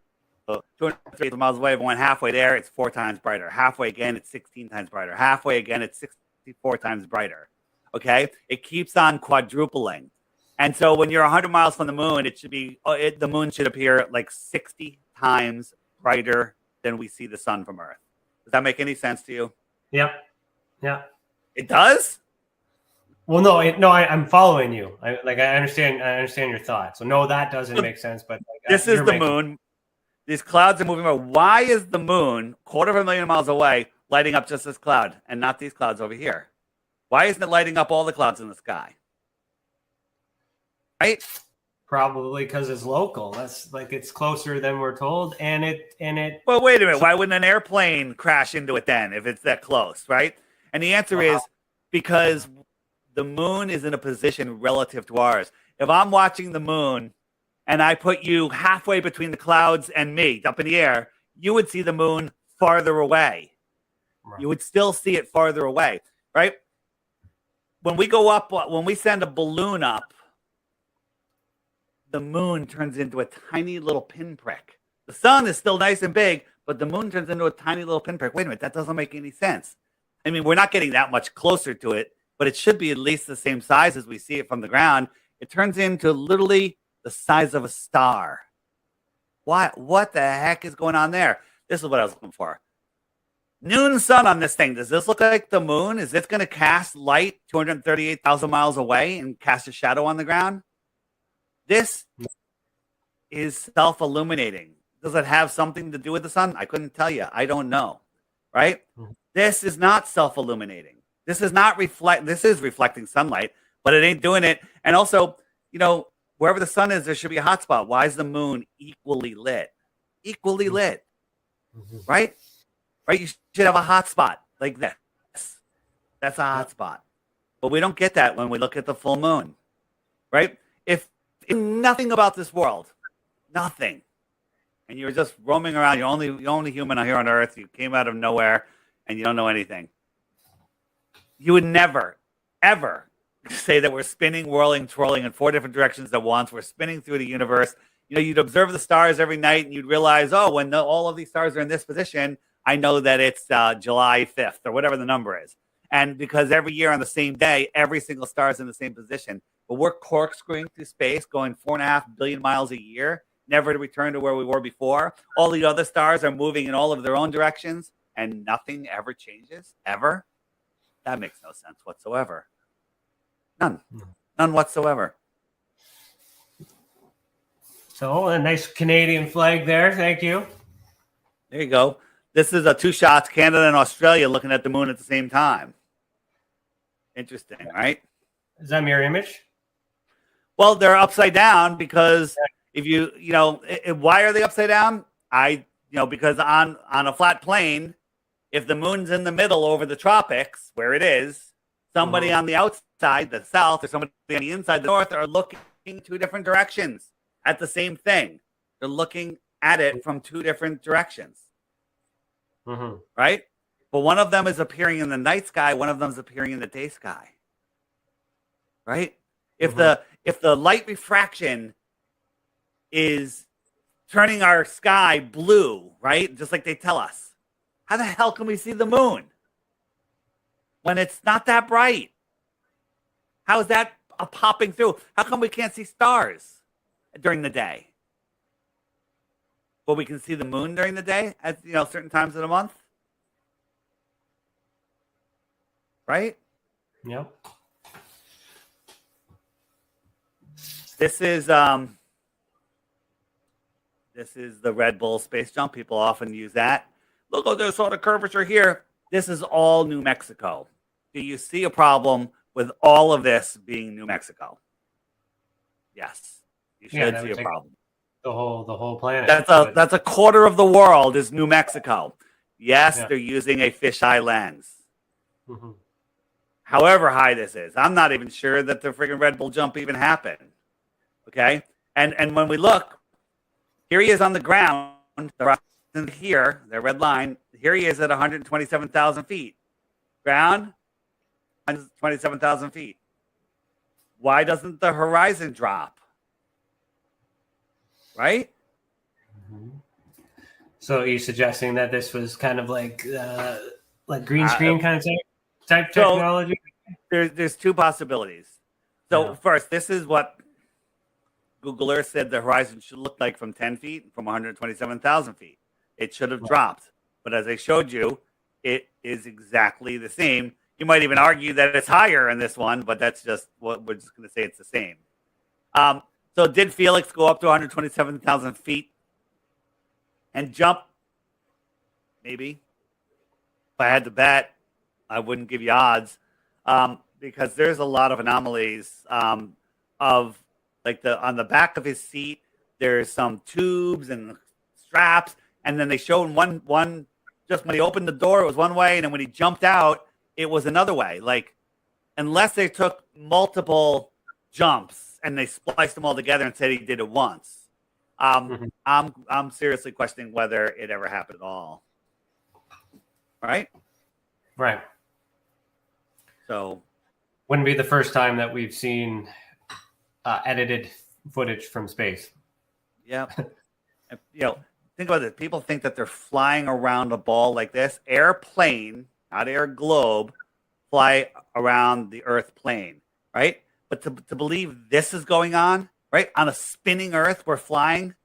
if 250 miles away, if I went halfway there, it's 4 times brighter. Halfway again, it's 16 times brighter. Halfway again, it's 64 times brighter. Okay? It keeps on quadrupling. And so when you're 100 miles from the moon, the moon should appear like 60 times brighter than we see the sun from Earth. Does that make any sense to you? Yeah. Yeah. It does? Well, no, I'm following you. I understand your thought. So no, that doesn't make sense. But this is the moon. These clouds are moving around. Why is the moon 250,000 miles away lighting up just this cloud and not these clouds over here? Why isn't it lighting up all the clouds in the sky? Right? Probably because it's local. That's like it's closer than we're told, and it. Well, wait a minute. Why wouldn't an airplane crash into it then if it's that close, right? And the answer is because the moon is in a position relative to ours. If I'm watching the moon and I put you halfway between the clouds and me up in the air, you would see the moon farther away. Right. You would still see it farther away, right? When we go up, when we send a balloon up, the moon turns into a tiny little pinprick. The sun is still nice and big, but the moon turns into a tiny little pinprick. Wait a minute, that doesn't make any sense. I mean, we're not getting that much closer to it, but it should be at least the same size as we see it from the ground. It turns into literally the size of a star. What the heck is going on there? This is what I was looking for. Noon sun on this thing. Does this look like the moon? Is this going to cast light 238,000 miles away and cast a shadow on the ground? This is self-illuminating. Does it have something to do with the sun? I couldn't tell you. I don't know. Right? This is not self-illuminating. This is not this is reflecting sunlight, but it ain't doing it. And also, wherever the sun is, there should be a hot spot. Why is the moon equally lit? Equally lit. Right? Right? You should have a hot spot like this. That's a hot spot. But we don't get that when we look at the full moon. Right? If nothing about this world, nothing, and you're just roaming around, you're only human here on Earth, you came out of nowhere, and you don't know anything, you would never, ever say that we're spinning, whirling, twirling in 4 different directions at once. We're spinning through the universe. You'd observe the stars every night, and you'd realize, when all of these stars are in this position, I know that it's July 5th or whatever the number is. And because every year on the same day, every single star is in the same position. But we're corkscrewing through space, going 4.5 billion miles a year, never to return to where we were before. All the other stars are moving in all of their own directions, and nothing ever changes, ever. That makes no sense whatsoever. None whatsoever. So a nice Canadian flag there. Thank you. There you go. This is 2 shots, Canada and Australia, looking at the moon at the same time. Interesting, right? Is that mirror image? Well, they're upside down because if why are they upside down? Because on a flat plane, if the moon's in the middle over the tropics, where it is, somebody on the outside, the south, or somebody on the inside, the north, are looking 2 different directions at the same thing. They're looking at it from 2 different directions. Right? But one of them is appearing in the night sky, one of them is appearing in the day sky. Right? If the light refraction is turning our sky blue, right? Just like they tell us, how the hell can we see the moon when it's not that bright? How is that popping through? How come we can't see stars during the day? Well, we can see the moon during the day at certain times of the month. Right? Yep. This is the Red Bull space jump. People often use that. Look at this, all the curvature here. This is all New Mexico. Do you see a problem with all of this being New Mexico? Yes, you should see a problem. The whole planet. That's a quarter of the world is New Mexico. Yes, they're using a fisheye lens. However high this is, I'm not even sure that the freaking Red Bull jump even happened. Okay, and when we look, here he is on the ground. Here, the red line. Here he is at 127,000 feet. Ground, 127,000 feet. Why doesn't the horizon drop? Right? So are you suggesting that this was kind of like green screen kind of type technology? There's 2 possibilities. So first, this is what Google Earth said the horizon should look like from 10 feet, from 127,000 feet. It should have dropped. But as I showed you, it is exactly the same. You might even argue that it's higher in this one, but that's just what we're just going to say it's the same. So did Felix go up to 127,000 feet and jump? Maybe. If I had to bet, I wouldn't give you odds because there's a lot of anomalies of like on the back of his seat. There's some tubes and straps, and then they showed one just when he opened the door, it was one way, and then when he jumped out, it was another way. Like, unless they took multiple jumps and they spliced them all together and said he did it once, I'm seriously questioning whether it ever happened at all. Right? Right. So, wouldn't be the first time that we've seen edited footage from space. Yeah. Think about it. People think that they're flying around a ball like this. Airplane, not air globe, fly around the Earth plane, right? But to believe this is going on, right? On a spinning Earth, we're flying,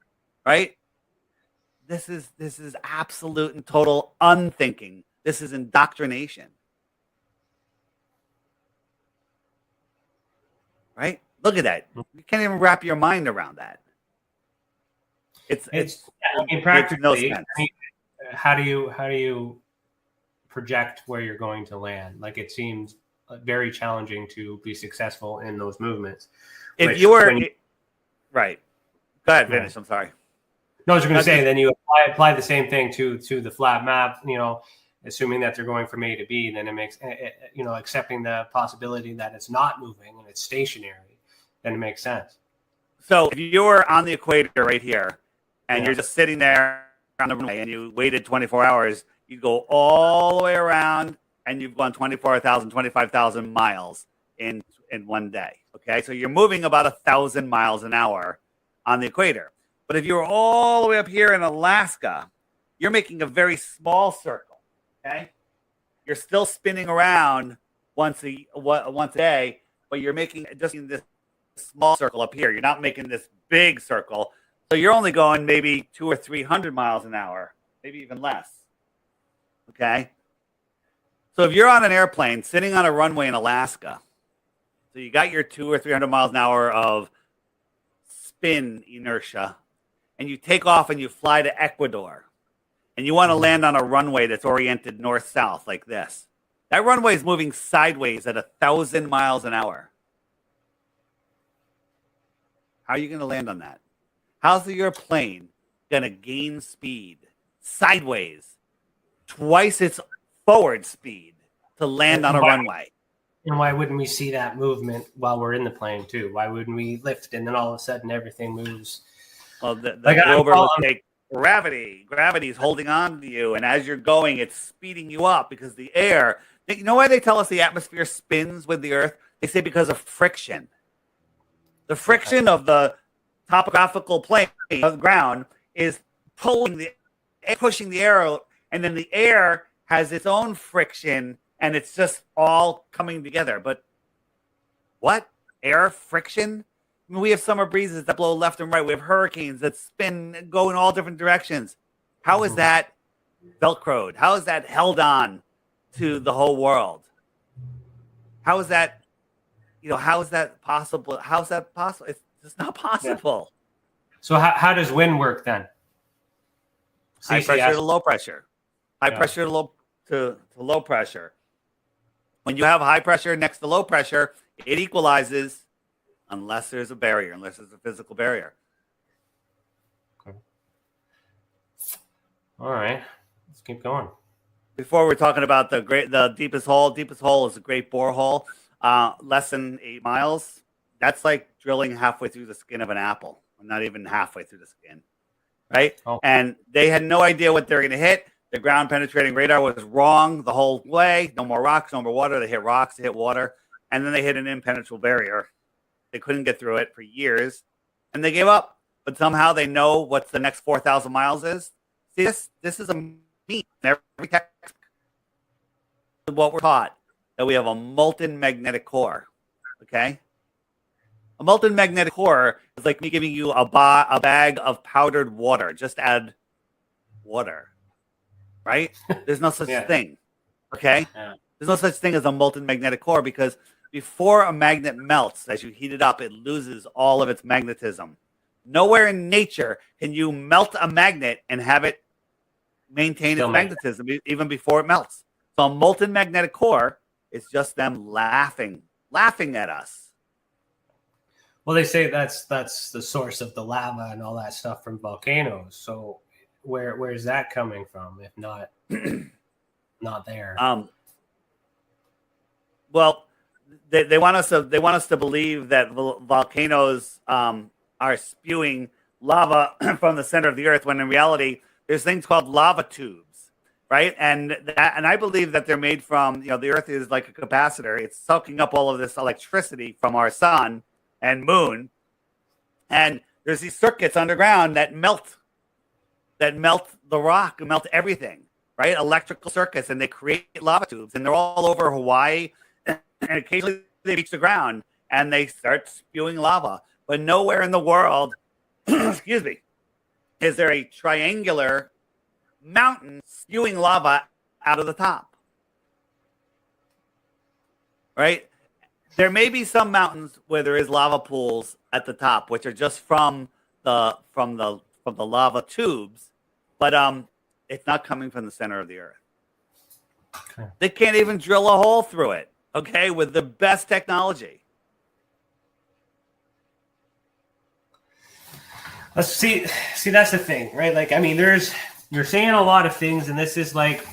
right? This is absolute and total unthinking. This is indoctrination. Right? Look at that. You can't even wrap your mind around that. It's I mean, practically, no how do you project where you're going to land? Like, it seems very challenging to be successful in those movements. If you were right, go ahead, finish. I'm sorry. No, I was going to say, then you apply the same thing to the flat map. Assuming that they're going from A to B, then it makes accepting the possibility that it's not moving and it's stationary, then it makes sense. So if you were on the equator right here, and you're just sitting there on the runway, and you waited 24 hours, you go all the way around, and you've gone 25,000 miles in one day. Okay, so you're moving about 1,000 miles an hour on the equator. But if you were all the way up here in Alaska, you're making a very small circle. Okay, you're still spinning around once a day, but you're making just this small circle up here. You're not making this big circle. So you're only going maybe 200 or 300 miles an hour, maybe even less. Okay. So if you're on an airplane sitting on a runway in Alaska, so you got your 200 or 300 miles an hour of spin inertia, and you take off and you fly to Ecuador, and you want to land on a runway that's oriented north-south like this. That runway is moving sideways at 1,000 miles an hour. How are you going to land on that? How's your plane going to gain speed sideways, twice its forward speed to land on a runway? And why wouldn't we see that movement while we're in the plane too? Why wouldn't we lift and then all of a sudden everything moves? Well, the rover will take gravity. Gravity is holding on to you, and as you're going, it's speeding you up because the air. You know why they tell us the atmosphere spins with the Earth? They say because of friction. The friction of the topographical plane of the ground is pushing the air, and then the air has its own friction, and it's just all coming together. But what? Air friction? I mean, we have summer breezes that blow left and right. We have hurricanes that spin, go in all different directions. How is that velcroed? How is that held on to the whole world? How is that? How is that possible? How is that possible? It's just not possible. Yeah. So how does wind work then? High pressure to low pressure. High pressure to low pressure. When you have high pressure next to low pressure, it equalizes unless there's a barrier, unless there's a physical barrier. Okay. All right. Let's keep going. Before we're talking about the deepest hole. Deepest hole is a great borehole. Less than 8 miles. That's like drilling halfway through the skin of an apple. Not even halfway through the skin. Right? Oh. And they had no idea what they were going to hit. The ground penetrating radar was wrong the whole way. No more rocks, no more water. They hit rocks, they hit water. And then they hit an impenetrable barrier. They couldn't get through it for years. And they gave up. But somehow they know what the next 4,000 miles is. See, this is a meat in every textbook. What we're taught, that we have a molten magnetic core. Okay? A molten magnetic core is like me giving you a bag of powdered water. Just add water, right? There's no such thing, okay? Yeah. There's no such thing as a molten magnetic core because before a magnet melts, as you heat it up, it loses all of its magnetism. Nowhere in nature can you melt a magnet and have it maintain its magnetism even before it melts. So a molten magnetic core is just them laughing at us. Well, they say that's the source of the lava and all that stuff from volcanoes. So where's that coming from if not not there? Well, they want us to believe that volcanoes are spewing lava from the center of the earth when in reality there's things called lava tubes, right? And I believe that they're made from, the earth is like a capacitor. It's soaking up all of this electricity from our sun and moon. And there's these circuits underground that melt the rock, melt everything, right? Electrical circuits, and they create lava tubes, and they're all over Hawaii. And occasionally they reach the ground and they start spewing lava. But nowhere in the world, excuse me, is there a triangular mountain spewing lava out of the top. Right? There may be some mountains where there is lava pools at the top, which are just from the lava tubes, but it's not coming from the center of the earth. Okay. They can't even drill a hole through it, okay, with the best technology. Let's see, that's the thing, right? Like, I mean, you're saying a lot of things, and this is like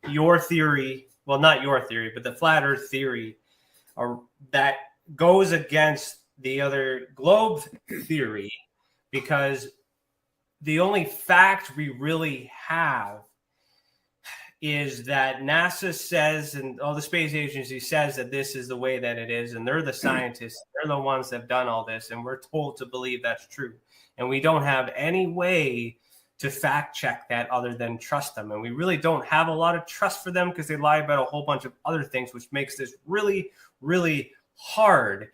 your theory. Well, not your theory, but the flat earth theory that goes against the other globe theory, because the only fact we really have is that NASA says, and all the space agency says, that this is the way that it is, and they're the scientists, they're the ones that have done all this, and we're told to believe that's true. And we don't have any way to fact check that other than trust them. And we really don't have a lot of trust for them because they lie about a whole bunch of other things, which makes this really, really hard.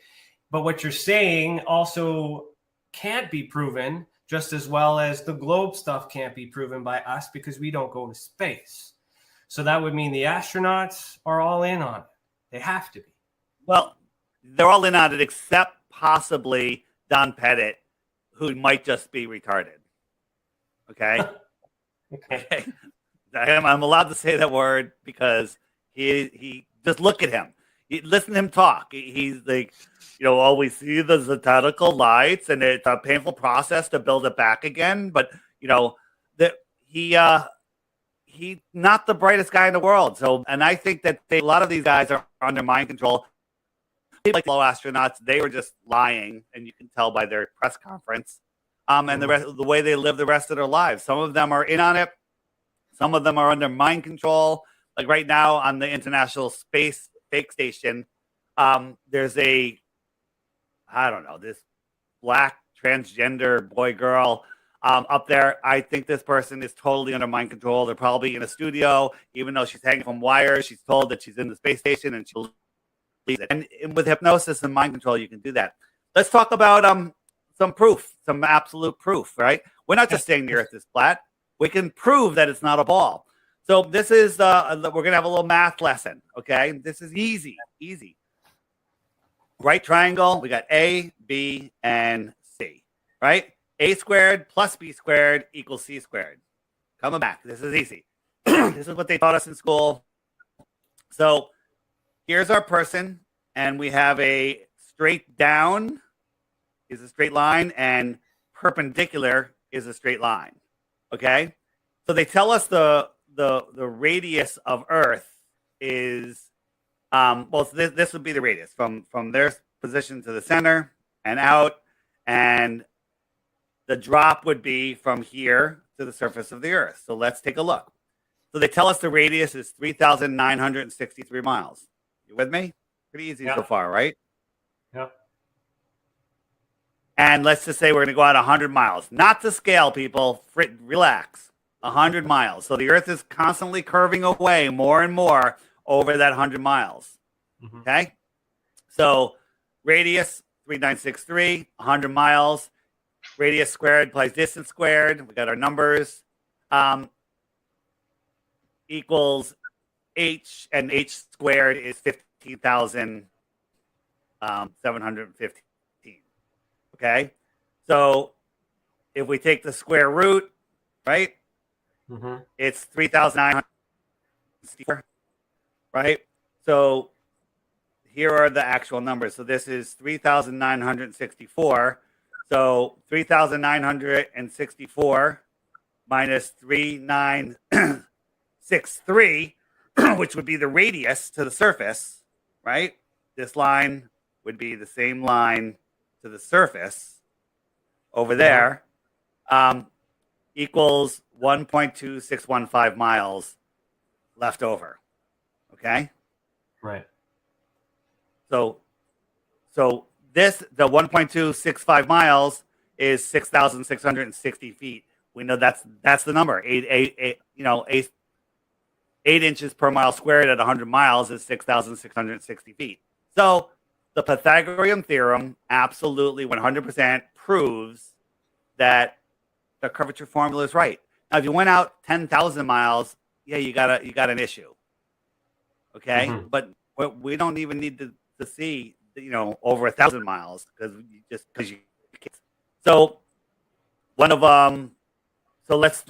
But what you're saying also can't be proven, just as well as the globe stuff can't be proven by us because we don't go to space. So that would mean the astronauts are all in on it. They have to be. Well, they're all in on it except possibly Don Pettit, who might just be retarded. Okay? Okay. I'm allowed to say that word because he just look at him. Listen to him talk. He's like, we see the zodiacal lights, and it's a painful process to build it back again. But he's not the brightest guy in the world. So, and I think that a lot of these guys are under mind control. Like low astronauts, they were just lying, and you can tell by their press conference. And the way they live the rest of their lives. Some of them are in on it. Some of them are under mind control. Like right now on the International Space Fake Station, there's this black transgender boy girl up there. I think this person is totally under mind control. They're probably in a studio, even though she's hanging from wires. She's told that she's in the space station, and she'll leave it. And with hypnosis and mind control, you can do that. Let's talk about some proof, some absolute proof, right? We're not just saying the earth is flat. We can prove that it's not a ball. So this is, we're going to have a little math lesson, okay? This is easy. Right triangle, we got A, B, and C, right? A squared plus B squared equals C squared. Coming back, this is easy. This is what they taught us in school. So here's our person, and we have a straight down is a straight line, and perpendical is a straight line. Okay, so they tell us the radius of Earth is this would be the radius from their position to the center and out, and the drop would be from here to the surface of the Earth. So let's take a look. So they tell us the radius is 3,963 miles. You with me? Pretty easy so far, right? Yeah. And let's just say we're going to go out 100 miles. Not to scale, people. Relax. 100 miles. So the Earth is constantly curving away more and more over that 100 miles. Mm-hmm. Okay? So radius 3963, 100 miles. Radius squared plus distance squared. We got our numbers. Equals h, and h squared is 15,715. Okay, so if we take the square root, right, it's 3,964, right? So here are the actual numbers. So this is 3,964. So 3,964 minus 3,963, which would be the radius to the surface, right? This line would be the same line to the surface over there, equals 1.2615 miles left over. Okay? Right. So this, the 1.265 miles is 6,660 feet. We know that's the number. 8 inches per mile squared at 100 miles is 6,660 feet. So the Pythagorean theorem absolutely 100% proves that the curvature formula is right. Now, if you went out 10,000 miles, yeah, you got an issue. Okay, but we don't even need to see over 1,000 miles because you can't. So one of so let's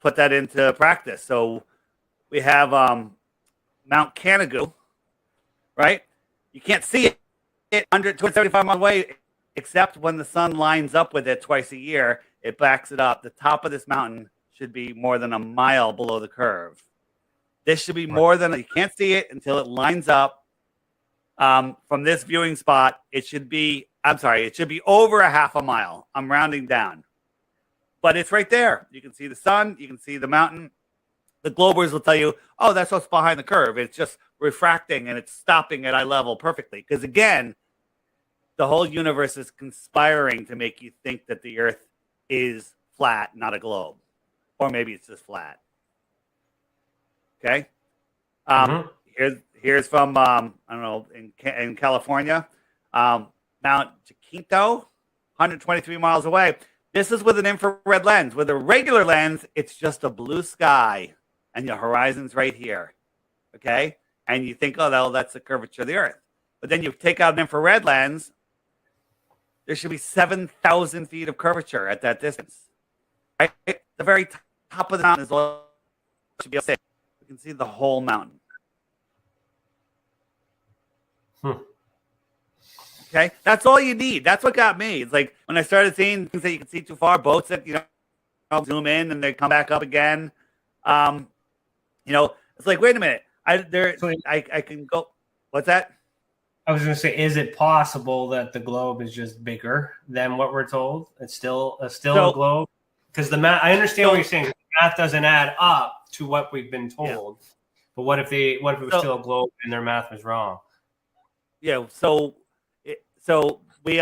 put that into practice. So we have Mount Canigou, right? You can't see it 275 miles away, except when the sun lines up with it twice a year. It backs it up. The top of this mountain should be more than a mile below the curve. This should be more than, you can't see it until it lines up. From this viewing spot, it should be over a half a mile. I'm rounding down. But it's right there. You can see the sun. You can see the mountain. The globers will tell you, oh, that's what's behind the curve. It's just refracting and it's stopping at eye level perfectly. Because again, the whole universe is conspiring to make you think that the Earth is flat, not a globe. Or maybe it's just flat. Okay? Here's from, I don't know, in California, Mount Jacinto, 123 miles away. This is with an infrared lens. With a regular lens, it's just a blue sky, and your horizon's right here, okay? And you think, oh, that's the curvature of the Earth. But then you take out an infrared lens, there should be 7,000 feet of curvature at that distance, right? The very top of the mountain is all should be safe. You can see the whole mountain. Okay, that's all you need. That's what got me. It's like when I started seeing things that you can see too far, boats that zoom in and they come back up again. It's like, wait a minute, I can go. What's that? I was going to say, is it possible that the globe is just bigger than what we're told? It's still a globe, because the math. I understand what you're saying. The math doesn't add up to what we've been told. Yeah. But what if it was still a globe and their math was wrong? Yeah. So we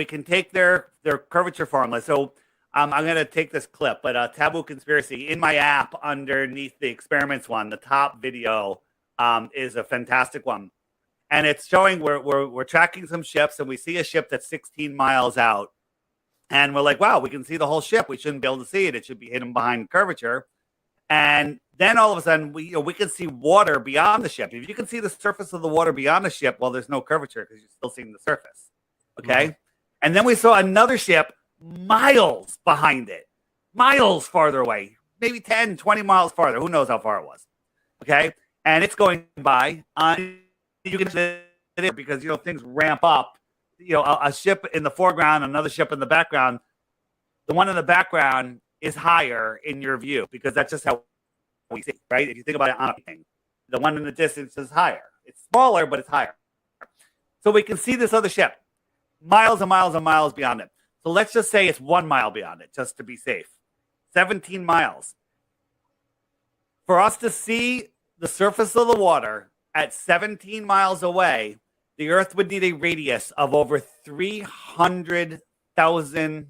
can take their curvature formula. So I'm going to take this clip, but Taboo Conspiracy in my app underneath the experiments one, the top video is a fantastic one, and it's showing we're tracking some ships, and we see a ship that's 16 miles out, and we're like, wow, we can see the whole ship. We shouldn't be able to see it. It should be hidden behind curvature, and then all of a sudden we can see water beyond the ship. If you can see the surface of the water beyond the ship, well, there's no curvature because you're still seeing the surface. Okay. And then we saw another ship miles behind it, miles farther away, maybe 10, 20 miles farther. Who knows how far it was. Okay. And it's going by. You can see it because, things ramp up. A ship in the foreground, another ship in the background. The one in the background is higher in your view because that's just how we see, right? If you think about it on a thing, the one in the distance is higher. It's smaller, but it's higher. So we can see this other ship miles and miles and miles beyond it. So let's just say it's 1 mile beyond it, just to be safe. 17 miles. For us to see the surface of the water at 17 miles away, the Earth would need a radius of over 300,000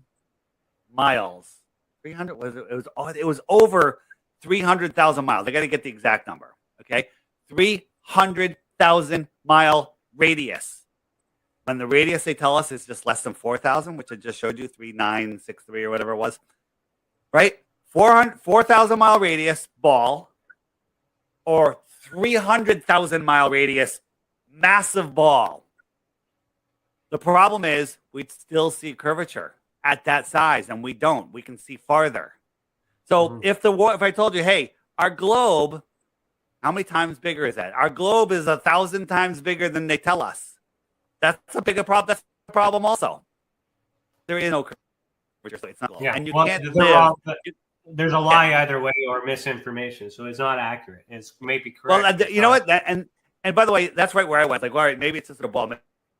miles. 300 it was over 300,000 miles. I got to get the exact number. Okay, 300,000 mile radius. when the radius they tell us is just less than 4,000, which I just showed you, 3963 or whatever it was, right? 4,000 mile radius ball or 300,000 mile radius massive ball. The problem is we'd still see curvature at that size, and we don't. We can see farther. So if I told you, hey, our globe, how many times bigger is that? Our globe is 1,000 times bigger than they tell us. That's a bigger problem. That's a problem also. There is no curvature, so it's not. Yeah, and you well, can't there's a lie either way or misinformation, so it's not accurate. It's maybe correct. Well, you know what? And by the way, that's right where I went. Like, all right, maybe it's just a ball.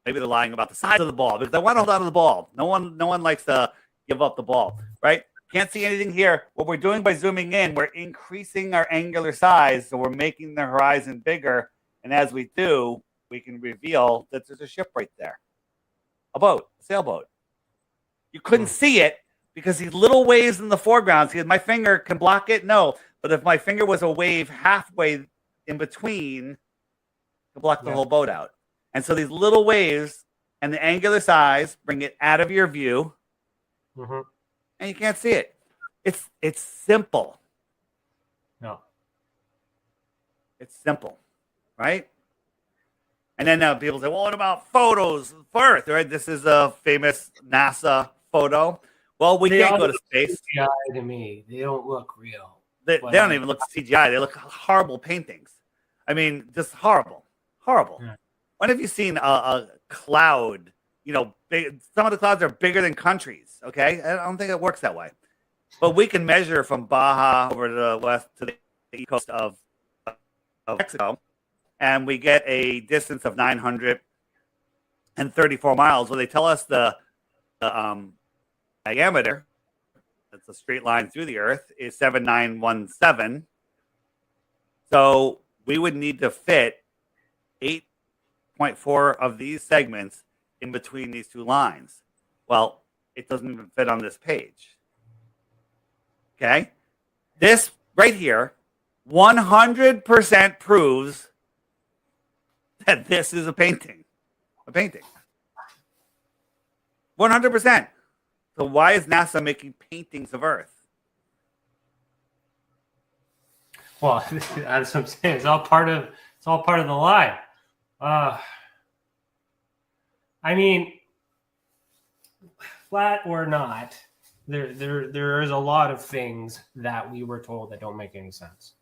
Maybe they're lying about the size of the ball because they want to hold on to the ball. No one likes to give up the ball, right? Can't see anything here. What we're doing by zooming in, we're increasing our angular size, so we're making the horizon bigger. And as we do, we can reveal that there's a ship right there, a boat, a sailboat. You couldn't see it because these little waves in the foreground. See, my finger can block it. No, but if my finger was a wave halfway in between, to block the whole boat out. And so these little waves and the angular size bring it out of your view, and you can't see it. It's simple. No, it's simple, right? And then people say, "Well, what about photos of Earth?" Right? This is a famous NASA photo. Well, we can't go to space. CGI to me, they don't look real. They don't even look CGI. They look horrible paintings. I mean, just horrible. Yeah. When have you seen a cloud? You know, some of the clouds are bigger than countries. Okay, I don't think it works that way. But we can measure from Baja over to the west to the east coast of Mexico, and we get a distance of 934 miles. Well, they tell us the diameter, that's a straight line through the Earth, is 7,917. So we would need to fit 8.4 of these segments in between these two lines. Well, it doesn't even fit on this page. Okay? This right here 100% proves that this is a painting. A painting. 100%. So why is NASA making paintings of Earth? Well, that's what I'm saying. It's all part of the lie. I mean, flat or not, there is a lot of things that we were told that don't make any sense.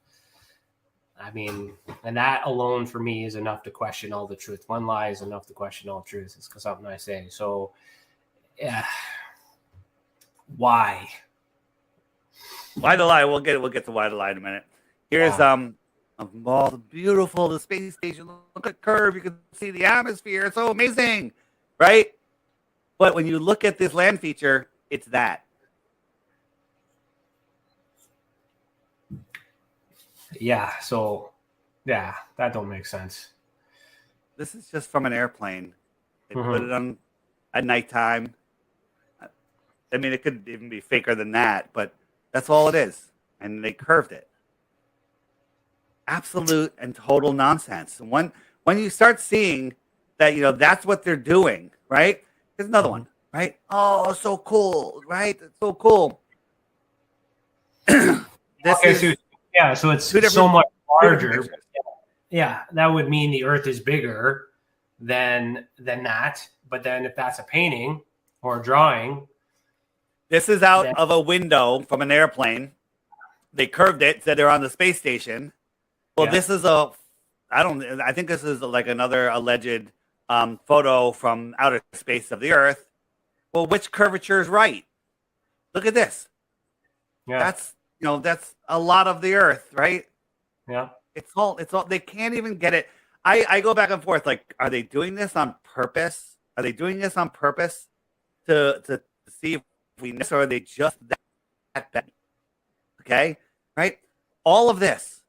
I mean, and that alone for me is enough to question all the truth. One lie is enough to question all truth. It's something I say. So, yeah. Why? Why the lie? We'll get to why the lie in a minute. Here's all the beautiful the space station. Look at the curve. You can see the atmosphere. It's so amazing, right? But when you look at this land feature, it's that. Yeah. So, yeah, that don't make sense. This is just from an airplane. They put it on at nighttime. I mean, it could even be faker than that, but that's all it is. And they curved it. Absolute and total nonsense. When you start seeing that, you know, that's what they're doing, right? Here's another one, right? Oh, so cool, right? It's so cool. So it's so much larger. Yeah, that would mean the Earth is bigger than that. But then if that's a painting or a drawing, this is out of a window from an airplane. They curved it, said they're on the space station. Well, this is I think this is like another alleged photo from outer space of the Earth. Well, which curvature is right? Look at this. Yeah. That's a lot of the Earth, right? Yeah. It's all, they can't even get it. I go back and forth. Like, are they doing this on purpose? Are they doing this on purpose to see if we miss, or are they just that bad? Okay. Right. All of this.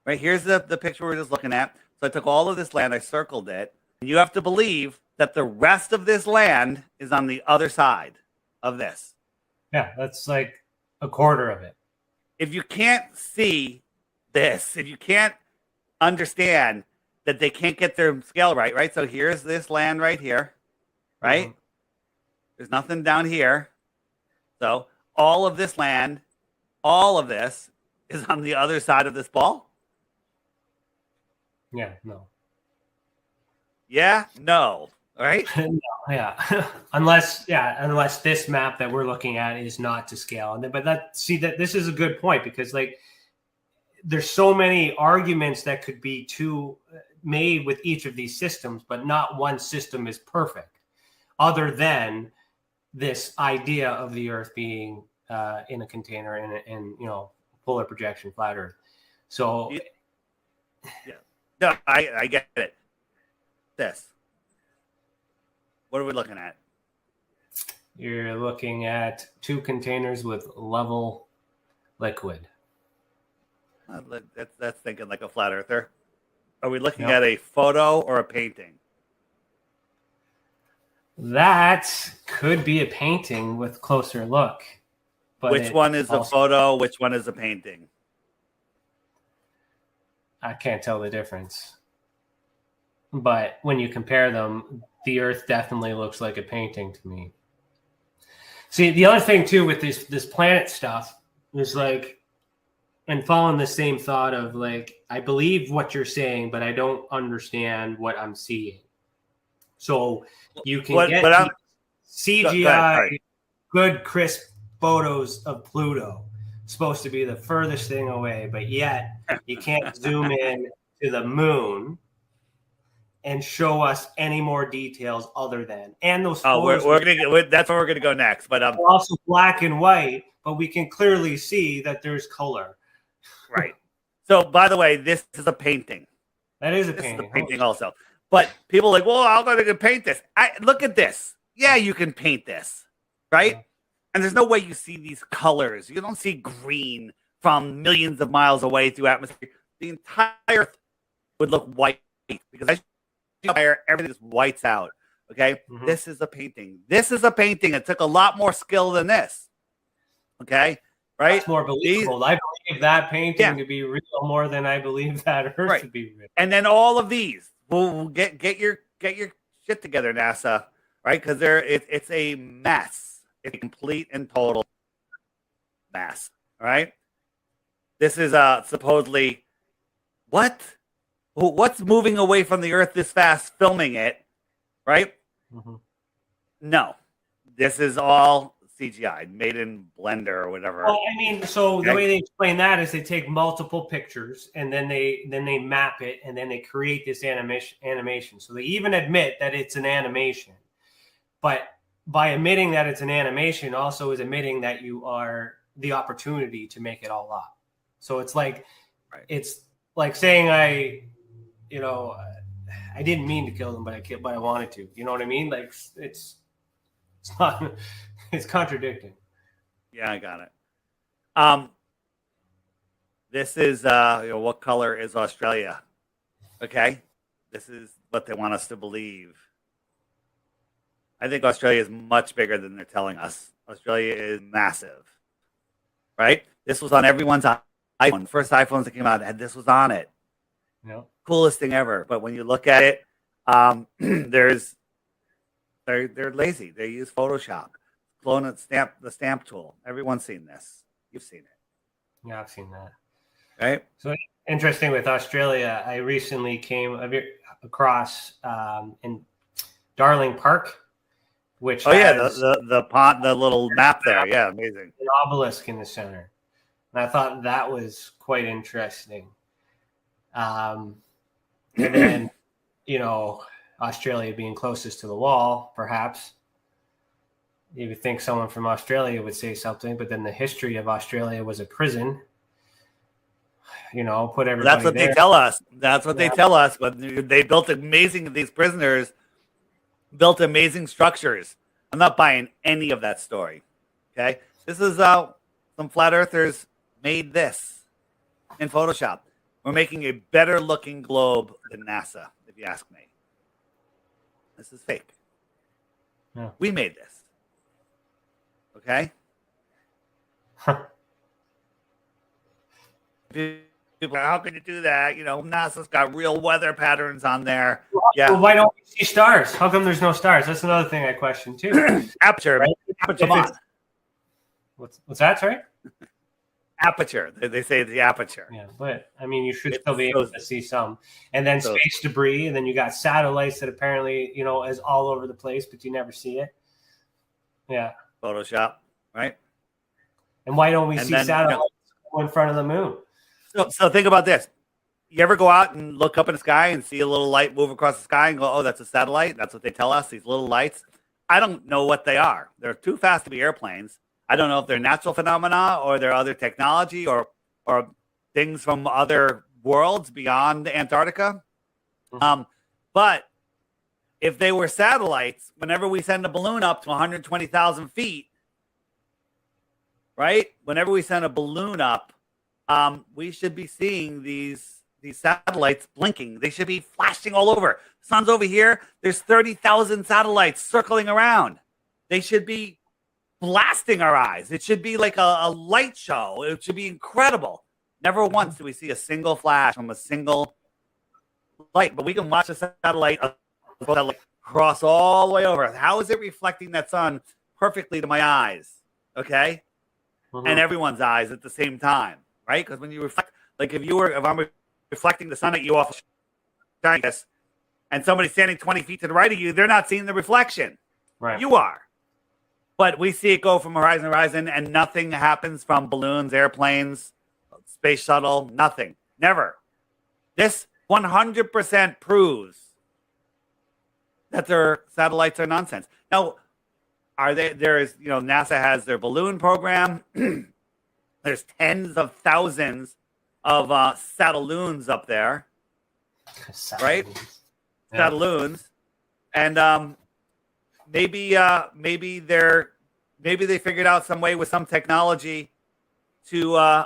Right. Here's the picture we're just looking at. So I took all of this land, I circled it, and you have to believe that the rest of this land is on the other side of this. Yeah, that's like a quarter of it. If you can't see this, if you can't understand that they can't get their scale right, right? So here's this land right here, right? Mhm. There's nothing down here. So all of this land, all of this is on the other side of this ball? Yeah, no. Yeah, no, right? No, yeah. unless this map that we're looking at is not to scale. And but that this is a good point, because like there's so many arguments that could be made with each of these systems, but not one system is perfect, other than this idea of the Earth being in a container in polar projection flat Earth. So yeah. No, I get it. This. What are we looking at? you're looking at two containers with level liquid. That's thinking like a flat earther. Are we looking Yep. at a photo or a painting? That could be a painting with closer look. But Which one is a photo? Which one is a painting? I can't tell the difference. But when you compare them, the Earth definitely looks like a painting to me. See, the other thing too with this planet stuff is like, and following the same thought of like, I believe what you're saying, but I don't understand what I'm seeing. So you can get CGI, good crisp photos of Pluto. Supposed to be the furthest thing away, but yet you can't zoom in to the moon and show us any more details other than. And those photos that's where we're gonna go next. But also black and white, but we can clearly see that there's color. Right. So, by the way, this is a painting. That is a This painting. is a painting also. But people are like, well, I'm going to paint this. Look at this. Yeah, you can paint this, right? Yeah. And there's no way you see these colors. You don't see green from millions of miles away through atmosphere. The entire would look white because everything just whites out. Okay, This is a painting. This is a painting. It took a lot more skill than this. Okay, right? That's more believable. I believe that painting to be real more than I believe that Earth to be real. And then all of these, we'll get your shit together, NASA, right? Because it's a mess. It's a complete and total mess. All right. This is supposedly what? What's moving away from the Earth this fast? Filming it, right? No, this is all CGI, made in Blender or whatever. Well, I mean, so the way they explain that is they take multiple pictures and then they map it and then they create this animation. So they even admit that it's an animation, but by admitting that it's an animation, also is admitting that you are the opportunity to make it all up. So it's like it's like saying I didn't mean to kill them, but I wanted to. You know what I mean? Like it's not. It's contradicting. Yeah, I got it. This is what color is Australia? Okay, this is what they want us to believe. I think Australia is much bigger than they're telling us. Australia is massive, right? This was on everyone's iPhone. First iPhones that came out, and this was on it. Coolest thing ever. But when you look at it, they're lazy. They use Photoshop. Clone the stamp tool. Everyone's seen this. You've seen it. Yeah, I've seen that. Right. So interesting with Australia. I recently came across in Darling Park, which the pond, the little map there. Yeah, amazing. An obelisk in the center, and I thought that was quite interesting. And then Australia being closest to the wall, perhaps. You would think someone from Australia would say something, but then the history of Australia was a prison. Put everybody. That's what they tell us. That's what they tell us. But they built these prisoners built amazing structures. I'm not buying any of that story. Okay, this is some flat earthers made this in Photoshop. We're making a better looking globe than NASA, if you ask me. This is fake. Yeah. We made this. Okay? People are, how can you do that? NASA's got real weather patterns on there. Well, why don't we see stars? How come there's no stars? That's another thing I question too. Aperture. Right? Aperture. Come on. What's that? Sorry? Aperture. They say the aperture. Yeah, but I mean, you should still be able to see some. And then space debris, and then you got satellites that apparently, is all over the place, but you never see it. Yeah. Photoshop, right? And why don't we see satellites in front of the moon? So think about this. You ever go out and look up in the sky and see a little light move across the sky and go, oh, that's a satellite? That's what they tell us, these little lights. I don't know what they are. They're too fast to be airplanes. I don't know if they're natural phenomena or they're other technology or things from other worlds beyond Antarctica. Mm-hmm. But if they were satellites, whenever we send a balloon up to 120,000 feet, right? Whenever we send a balloon up, we should be seeing these satellites blinking. They should be flashing all over. Sun's over here. There's 30,000 satellites circling around. They should be blasting our eyes. It should be like a light show. It should be incredible. Never once do we see a single flash from a single light, but we can watch a satellite cross all the way over. How is it reflecting that sun perfectly to my eyes? Okay. Mm-hmm. And everyone's eyes at the same time, right? Because when you reflect, like if I'm reflecting the sun at you off and somebody's standing 20 feet to the right of you, they're not seeing the reflection. Right. You are. But we see it go from horizon to horizon, and nothing happens from balloons, airplanes, space shuttle, nothing. Never. This 100% proves that their satellites are nonsense. Now, NASA has their balloon program. There's tens of thousands of satelloons up there, right? Yeah. Satelloons. And maybe they figured out some way with some technology to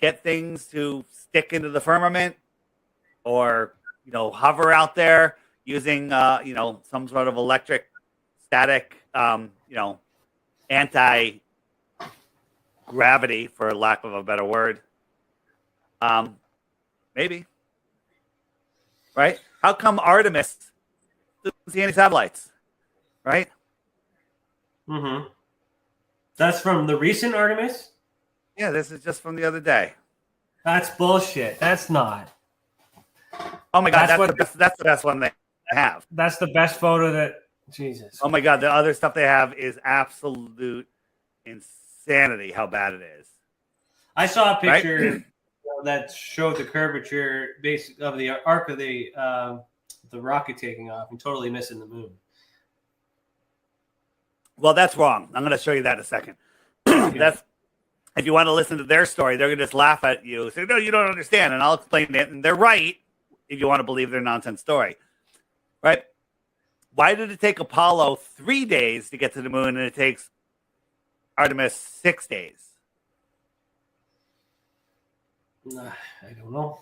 get things to stick into the firmament or hover out there using some sort of electric static anti gravity, for lack of a better word. Maybe. Right? How come Artemis doesn't see any satellites? Right? Mm-hmm. That's from the recent Artemis? Yeah, this is just from the other day. That's bullshit. That's not. Oh my God, that's the best one they have. That's the best photo that, Jesus. Oh my God, the other stuff they have is absolute insanity how bad it is. I saw a picture that showed the curvature of the arc of the rocket taking off and totally missing the moon. Well, that's wrong. I'm going to show you that in a second. That's if you want to listen to their story, they're going to just laugh at you. Say, no, you don't understand. And I'll explain it. And they're right if you want to believe their nonsense story. Right? Why did it take Apollo 3 days to get to the moon and it takes Artemis 6 days? I don't know.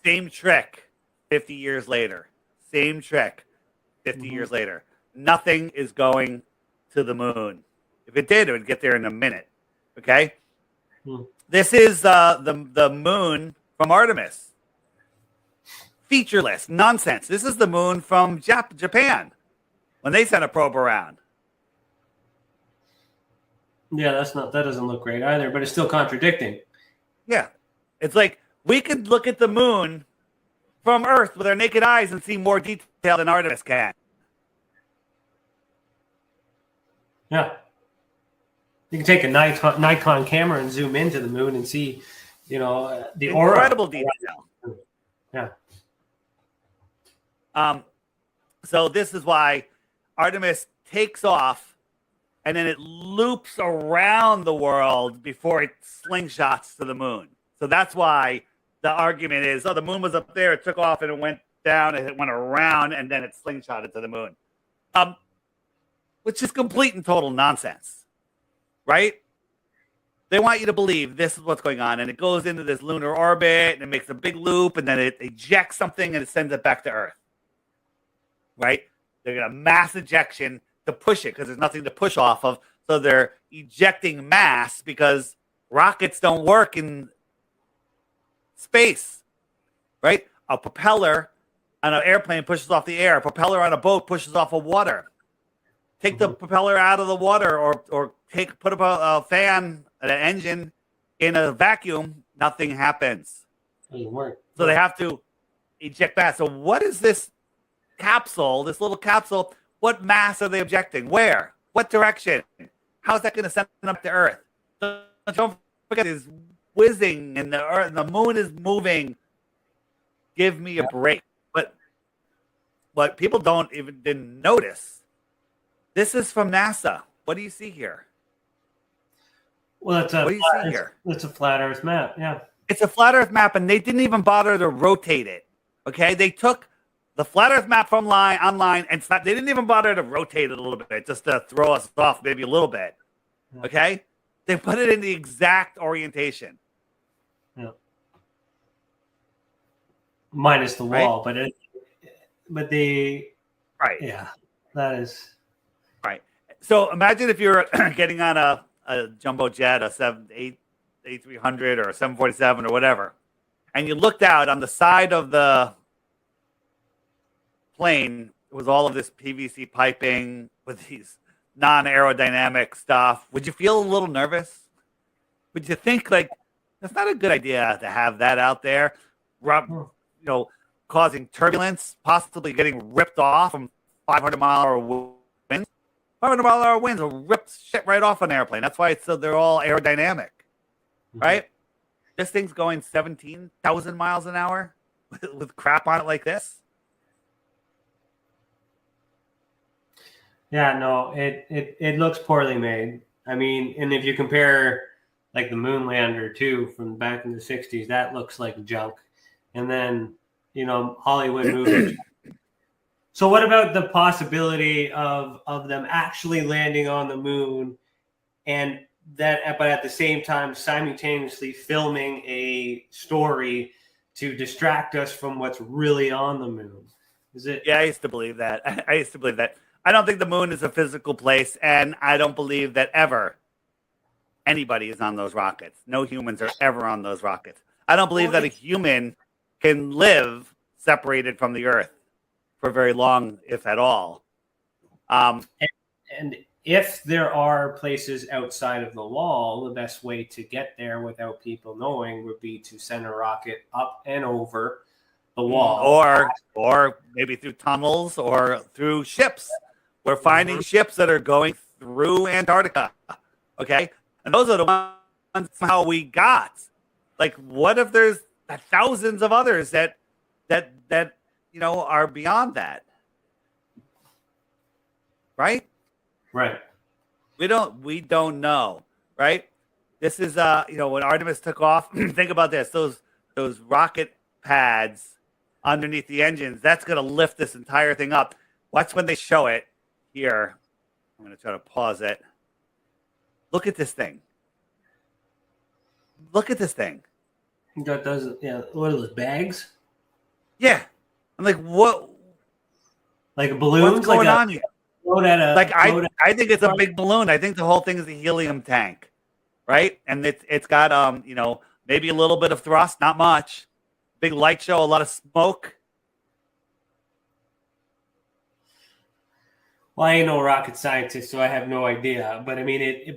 Same trick 50 years later. Same trick 50 years later. Nothing is going to the moon. If it did, it would get there in a minute. Okay? This is the moon from Artemis. Featureless. Nonsense. This is the moon from Japan when they sent a probe around. Yeah, that doesn't look great either, but it's still contradicting. Yeah. It's like we could look at the moon from Earth with our naked eyes and see more detail than Artemis can. Yeah. You can take a Nikon camera and zoom into the moon and see, the aura. Incredible detail. Yeah. So this is why Artemis takes off and then it loops around the world before it slingshots to the moon. So that's why the argument is, the moon was up there, it took off and it went down and it went around and then it slingshotted to the moon. Which is complete and total nonsense, right? They want you to believe this is what's going on, and it goes into this lunar orbit and it makes a big loop and then it ejects something and it sends it back to Earth, right? They're going to mass ejection to push it because there's nothing to push off of. So they're ejecting mass because Rockets don't work in space, right? A propeller on an airplane pushes off the air. A propeller on a boat pushes off of water. Take the propeller out of the water, or put a fan, an engine in a vacuum. Nothing happens. Doesn't work. So they have to eject back. So what is this capsule? This little capsule. What mass are they ejecting? Where? What direction? How is that going to send them up to Earth? So don't forget, it's whizzing, and the Earth, and the moon is moving. Give me a break. But what people didn't notice. This is from NASA. What do you see here? Well, what do you see here? It's a flat Earth map. Yeah. It's a flat Earth map, and they didn't even bother to rotate it. Okay, they took the flat Earth map from online and they didn't even bother to rotate it a little bit, just to throw us off maybe a little bit. Okay, they put it in the exact orientation. Yeah. Minus the wall, right? but they right. Yeah, that is right. So imagine if you're getting on a jumbo jet, a 787-300 or a 747 or whatever, and you looked out on the side of the plane. It was all of this PVC piping with these non-aerodynamic stuff. Would you feel a little nervous? Would you think, like, that's not a good idea to have that out there, causing turbulence, possibly getting ripped off from 500-mile-an-hour winds? 500-mile-an-hour winds will rip shit right off an airplane. That's why they're all aerodynamic, right? This thing's going 17,000 miles an hour with crap on it like this. Yeah, no, it looks poorly made. I mean, and if you compare like the Moonlander too from back in the 60s, that looks like junk. And then, Hollywood movies. So what about the possibility of them actually landing on the moon, and that, but at the same time simultaneously filming a story to distract us from what's really on the moon? Is it? Yeah, I used to believe that. I don't think the moon is a physical place, and I don't believe that ever anybody is on those rockets. No humans are ever on those rockets. I don't believe that a human can live separated from the Earth for very long, if at all. And if there are places outside of the wall, the best way to get there without people knowing would be to send a rocket up and over the wall. Or maybe through tunnels or through ships. We're finding ships that are going through Antarctica. Okay? And those are the ones somehow we got. Like, what if there's thousands of others that are beyond that? Right? Right. We don't know, right? This is when Artemis took off, think about this. Those rocket pads underneath the engines, that's going to lift this entire thing up. Watch when they show it here. I'm going to try to pause it. Look at this thing. That doesn't, yeah. What are those bags? Yeah. I'm like, what? Like a balloon? What's going on here? I think it's a big balloon. I think the whole thing is a helium tank, right? And it's got maybe a little bit of thrust, not much. Big light show, a lot of smoke. Well, I ain't no rocket scientist, so I have no idea. But I mean, it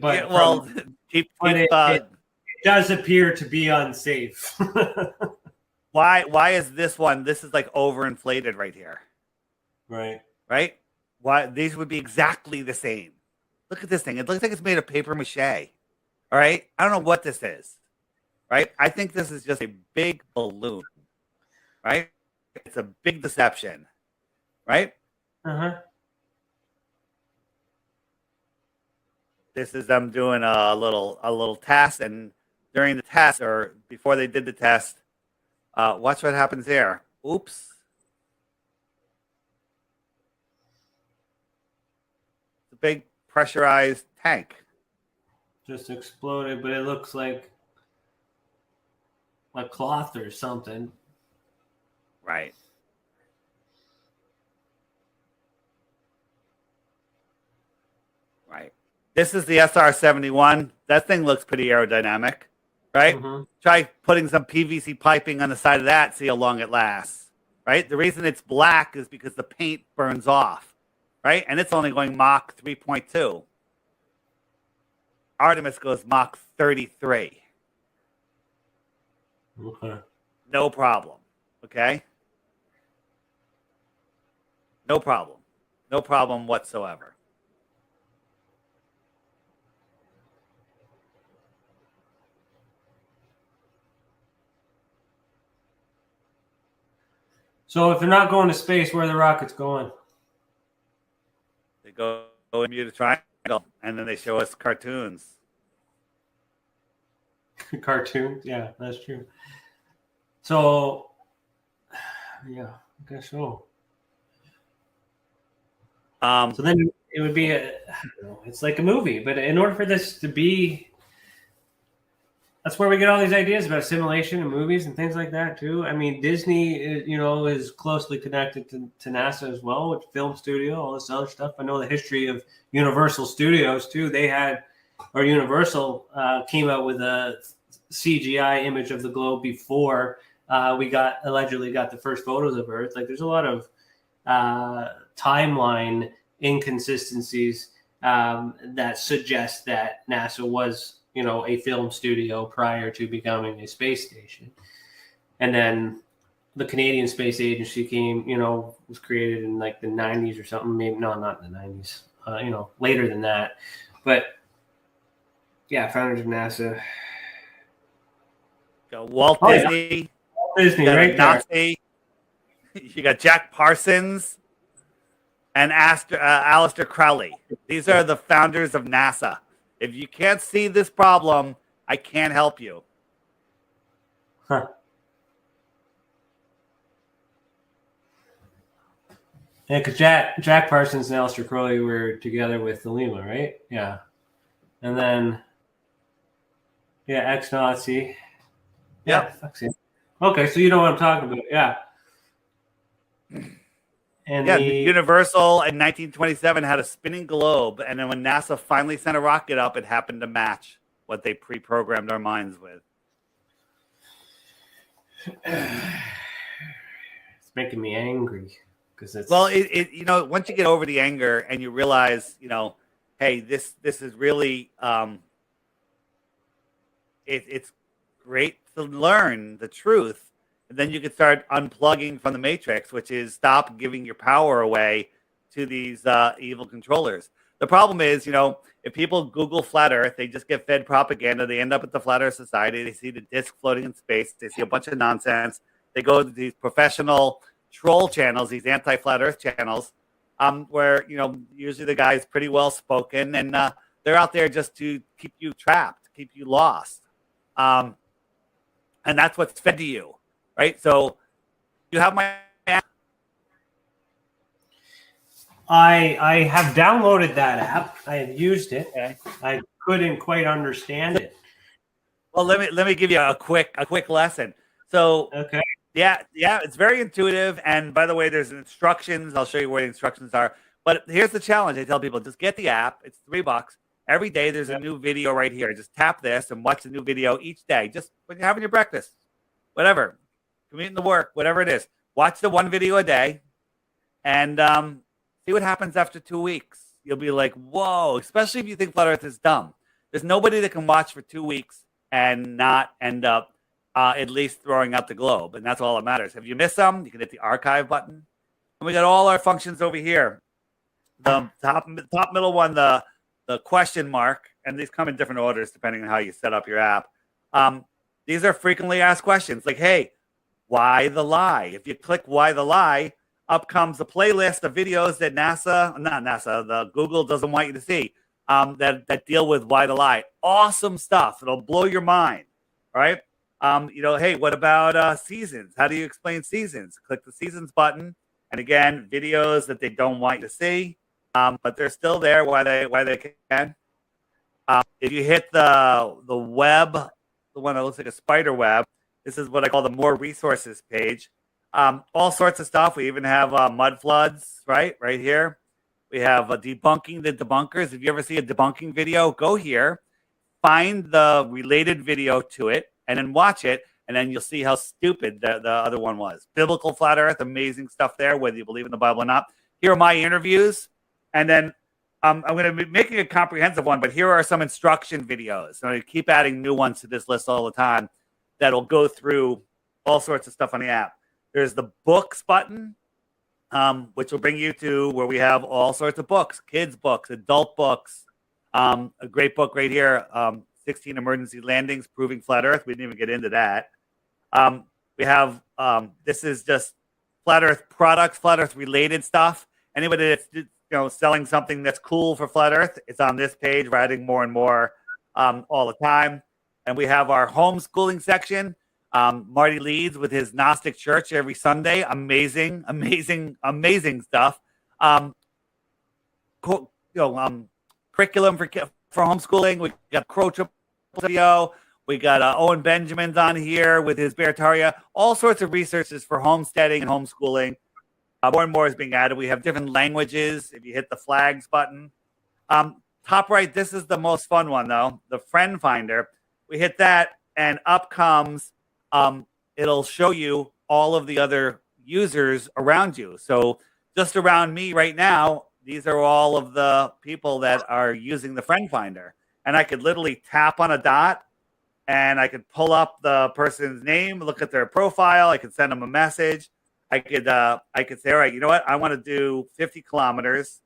does appear to be unsafe. Why is this one? This is like overinflated right here. Right. Right? Why these would be exactly the same. Look at this thing. It looks like it's made of paper mache. All right? I don't know what this is. Right? I think this is just a big balloon. Right? It's a big deception. Right? Uh-huh. This is them doing a little test, and during the test, or before they did the test, watch what happens there. Oops. It's a big pressurized tank. Just exploded, but it looks like a cloth or something. Right. Right. This is the SR-71. That thing looks pretty aerodynamic, right? Mm-hmm. Try putting some PVC piping on the side of that, see how long it lasts, right? The reason it's black is because the paint burns off, right? And it's only going Mach 3.2. Artemis goes Mach 33. Okay. No problem, okay? No problem. No problem whatsoever. So if they're not going to space, where are the rockets going? They go in Bermuda Triangle, and then they show us cartoons. Cartoons? Yeah, that's true. So, yeah, I guess so. So then it would be it's like a movie, but in order for this to be, that's where we get all these ideas about simulation and movies and things like that too. I mean, Disney, is closely connected to NASA as well, with film studio, all this other stuff. I know the history of Universal Studios too. Universal came out with a CGI image of the globe before we allegedly got the first photos of Earth. Like, there's a lot of timeline inconsistencies that suggest that NASA was, a film studio prior to becoming a space station. And then the Canadian Space Agency was created in like the 90s or something. Maybe not in the 90s, later than that. But yeah, founders of NASA. Got Walt Disney. Yeah. Walt Disney, right there. You got Jack Parsons and Aleister Crowley. These are the founders of NASA. If you can't see this problem, I can't help you. Huh. Yeah, because Jack Parsons and Aleister Crowley were together with the Lima, right? Yeah. And then, ex-Nazi. Yeah. Okay, so you know what I'm talking about. Yeah. And the Universal in 1927 had a spinning globe, and then when NASA finally sent a rocket up, it happened to match what they pre-programmed our minds with. It's making me angry because it's once you get over the anger and you realize, hey, this is really it's great to learn the truth. And then you can start unplugging from the matrix, which is stop giving your power away to these evil controllers. The problem is, if people Google flat Earth, they just get fed propaganda. They end up at the Flat Earth Society. They see the disc floating in space. They see a bunch of nonsense. They go to these professional troll channels, these anti-flat Earth channels, where, usually the guy's pretty well spoken, and they're out there just to keep you trapped, keep you lost. And that's what's fed to you. Right, so you have my app. I have downloaded that app. I have used it. I couldn't quite understand it. Well, let me give you a quick lesson. So okay, yeah, it's very intuitive. And by the way, there's instructions. I'll show you where the instructions are. But here's the challenge: I tell people, just get the app. It's $3 every day. There's a new video right here. Just tap this and watch a new video each day. Just when you're having your breakfast, whatever. Commuting to work, whatever it is. Watch the one video a day and see what happens after 2 weeks. You'll be like, whoa, especially if you think Flat Earth is dumb. There's nobody that can watch for 2 weeks and not end up at least throwing out the globe. And that's all that matters. If you miss some, you can hit the archive button. And we got all our functions over here. The top middle one, the question mark, and these come in different orders depending on how you set up your app. These are frequently asked questions like, hey, why the lie? If you click why the lie, up comes a playlist of videos that the Google doesn't want you to see that deal with why the lie. Awesome stuff. It'll blow your mind. All right. Hey, what about seasons? How do you explain seasons? Click the seasons button. And again, videos that they don't want you to see, but they're still there why they can. If you hit the web, the one that looks like a spider web, this is what I call the more resources page. All sorts of stuff. We even have mud floods right here. We have debunking the debunkers. If you ever see a debunking video, go here, find the related video to it, and then watch it. And then you'll see how stupid the other one was. Biblical flat earth, amazing stuff there, whether you believe in the Bible or not. Here are my interviews. And then I'm going to be making a comprehensive one, but here are some instruction videos. So I keep adding new ones to this list all the time that'll go through all sorts of stuff on the app. There's the books button, which will bring you to where we have all sorts of books, kids' books, adult books. A great book right here, 16 Emergency Landings Proving Flat Earth. We didn't even get into that. We have, this is just flat earth products, flat earth related stuff. Anybody that's selling something that's cool for flat earth, it's on this page. We're adding more and more all the time. And we have our homeschooling section. Marty leads with his Gnostic church every Sunday. Amazing stuff. Curriculum for homeschooling. We got Crow Triple video. We got Owen Benjamin's on here with his Beartaria. All sorts of resources for homesteading and homeschooling. More and more is being added. We have different languages. If you hit the flags button. Top right, this is the most fun one, though. The Friend Finder. We hit that, and up comes, it'll show you all of the other users around you. So just around me right now, these are all of the people that are using the Friend Finder. And I could literally tap on a dot, and I could pull up the person's name, look at their profile. I could send them a message. I could say, all right, you know what? I want to do 50 kilometers.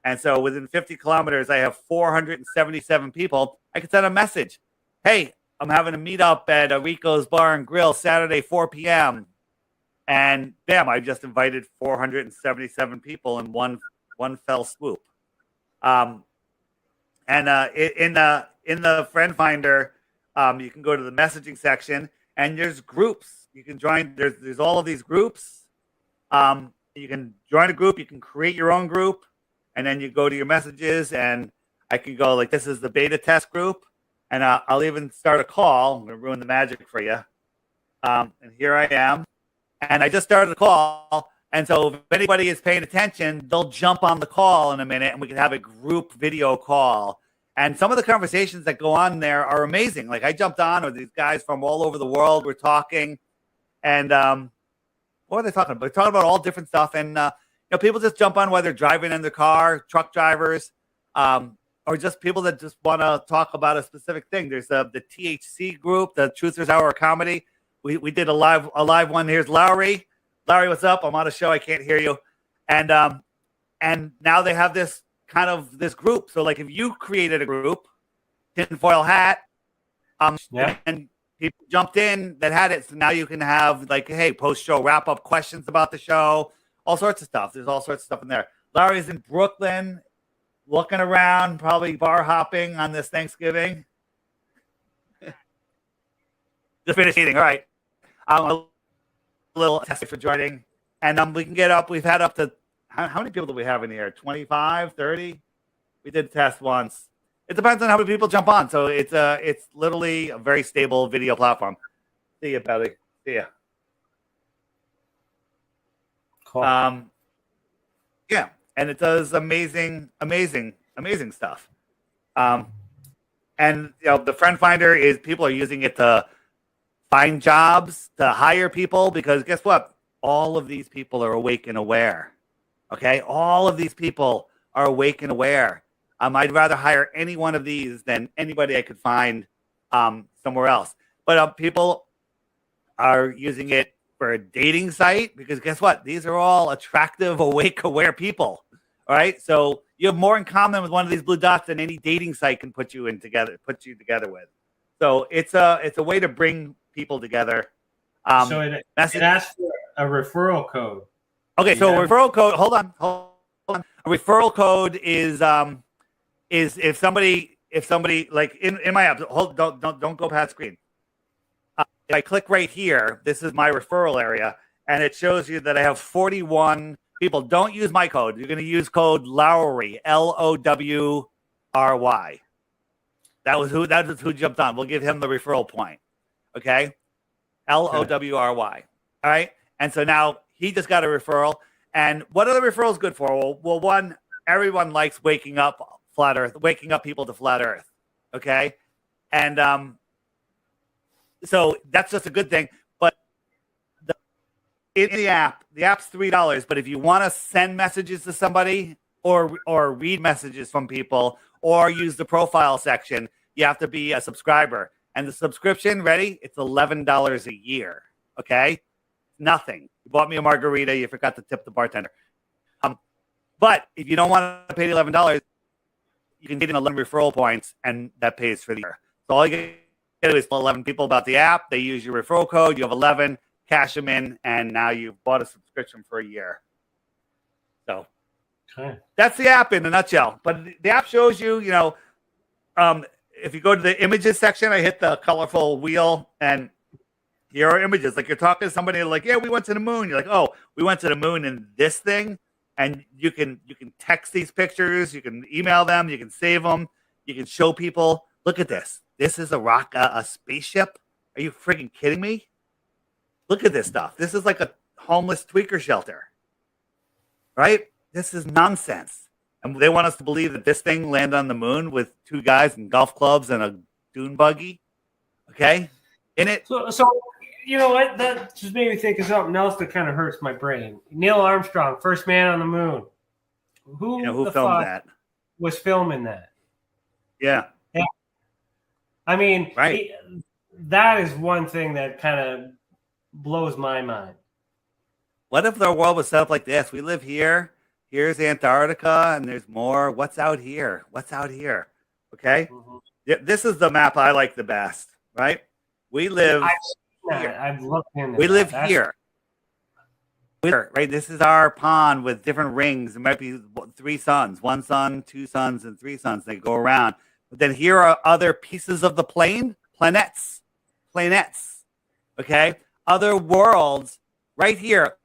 And so within 50 kilometers, I have 477 people. I could send a message. Hey, I'm having a meetup at Rico's Bar and Grill Saturday, 4 p.m. And bam, I just invited 477 people in one fell swoop. In the Friend Finder, you can go to the messaging section, and there's groups. You can join. There's all of these groups. You can join a group. You can create your own group, and then you go to your messages, and I can go like, this is the beta test group, and I'll even start a call. I'm going to ruin the magic for you. And here I am, and I just started a call. And so if anybody is paying attention, they'll jump on the call in a minute, and we can have a group video call. And some of the conversations that go on there are amazing. Like I jumped on with these guys from all over the world. We're talking, and what are they talking about? They're talking about all different stuff. And people just jump on while they're driving in their car, truck drivers, or just people that just want to talk about a specific thing. There's the THC group, the Truthers Hour of Comedy. We did a live one. Here's Lowry. Larry, what's up? I'm on a show. I can't hear you. And now they have this kind of this group. So like if you created a group, TinFoil hat, and people jumped in that had it. So now you can have like, hey, post-show wrap-up questions about the show, all sorts of stuff. There's all sorts of stuff in there. Larry's in Brooklyn, looking around, probably bar hopping on this Thanksgiving. Just finished eating. All right. A little test for joining. And we can get up. We've had up to, how many people do we have in here? 25, 30? We did test once. It depends on how many people jump on. So it's literally a very stable video platform. See you, Belly. See ya. Cool. Yeah, and it does amazing stuff. And the Friend Finder is people are using it to find jobs, to hire people, because guess what? All of these people are awake and aware. Okay, all of these people are awake and aware. I'd rather hire any one of these than anybody I could find somewhere else. But people are using it for a dating site because guess what? These are all attractive, awake, aware people. All right, so you have more in common with one of these blue dots than any dating site can put you together with. So it's a way to bring people together. So it asks for a referral code. Okay, so referral code. Hold on. A referral code is if somebody like in my app. Don't go past screen. If I click right here, this is my referral area, and it shows you that I have 41 people. Don't use my code. You're going to use code Lowry, Lowry. That was who jumped on. We'll give him the referral point. Okay, Lowry. All right, and so now he just got a referral. And what are the referrals good for? Well, one, everyone likes waking up flat Earth, waking up people to flat Earth. Okay, and so that's just a good thing. But in the app's $3. But if you want to send messages to somebody or read messages from people or use the profile section, you have to be a subscriber. And the subscription, ready? It's $11 a year. Okay, nothing. You bought me a margarita. You forgot to tip the bartender. But if you don't want to pay the $11, you can get in 11 referral points, and that pays for the year. So all you get to do is tell 11 people about the app. They use your referral code. You have 11. Cash them in, and now you've bought a subscription for a year. So that's the app in a nutshell. But the app shows you, if you go to the images section, I hit the colorful wheel, and here are images. Like you're talking to somebody like, yeah, we went to the moon. You're like, oh, we went to the moon in this thing. And you can text these pictures. You can email them. You can save them. You can show people, look at this. This is a spaceship. Are you freaking kidding me? Look at this stuff. This is like a homeless tweaker shelter, right? This is nonsense. And they want us to believe that this thing landed on the moon with two guys in golf clubs and a dune buggy. Okay? In it. So you know what? That just made me think of something else that kind of hurts my brain. Neil Armstrong, first man on the moon. Who filmed that? Was filming that? Yeah. I mean, right. That is one thing that kind of blows my mind. What if the world was set up like this? We live here. Here's Antarctica, and there's more. What's out here? Okay? Mm-hmm. This is the map I like the best, right? We live here. I've looked into we live here. Right? This is our pond with different rings. There might be 3 suns, 1 sun, 2 suns, and 3 suns. They go around. But then here are other pieces of the planets. Okay? Other worlds right here,